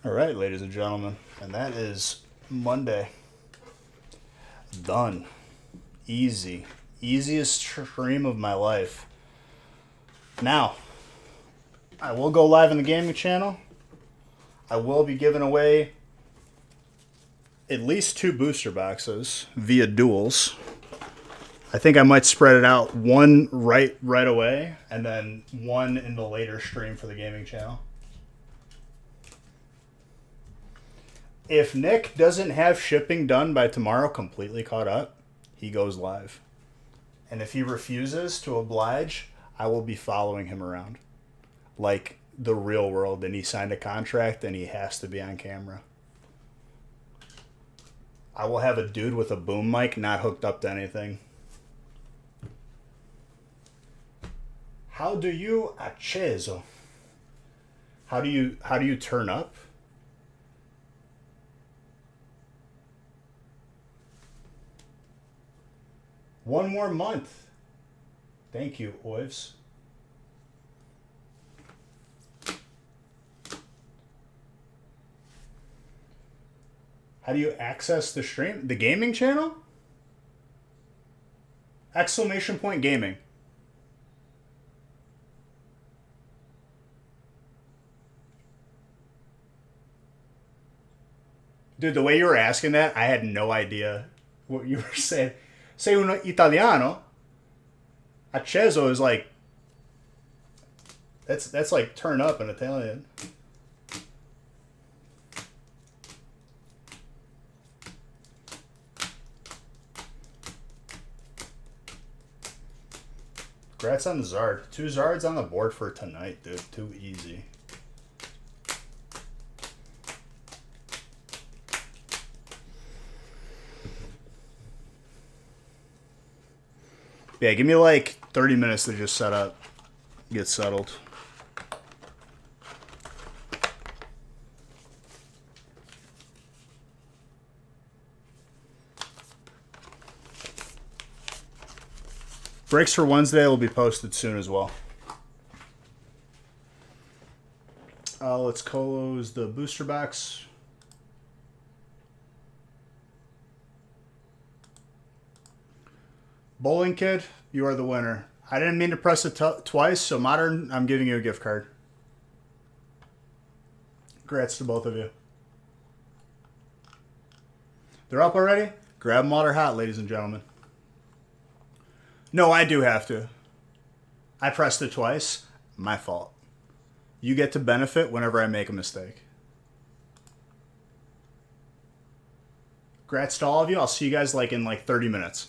All right, ladies and gentlemen, and that is Monday. Done. Easy. Easiest stream of my life. Now, I will go live on the gaming channel. I will be giving away at least 2 booster boxes via duels. I think I might spread it out, one right away, and then one in the later stream for the gaming channel. If Nick doesn't have shipping done by tomorrow, completely caught up, he goes live. And if he refuses to oblige, I will be following him around like the real world, and he signed a contract and he has to be on camera. I will have a dude with a boom mic not hooked up to anything. How do you acceso? How do you turn up? One more month. Thank you, Oivs. How do you access the stream? The gaming channel? Exclamation point gaming. Dude, the way you were asking that, I had no idea what you were saying. Sei un italiano. Acceso is like that's like turn up in Italian. Congrats on the Zard. 2 Zards on the board for tonight, dude. Too easy. Yeah, give me like 30 minutes to just set up, get settled. Breaks for Wednesday will be posted soon as well. Let's close the booster box. Bowling Kid, you are the winner. I didn't mean to press it twice, so Modern, I'm giving you a gift card. Congrats to both of you. They're up already? Grab them while they're hot, ladies and gentlemen. No, I do have to. I pressed it twice. My fault. You get to benefit whenever I make a mistake. Congrats to all of you. I'll see you guys in 30 minutes.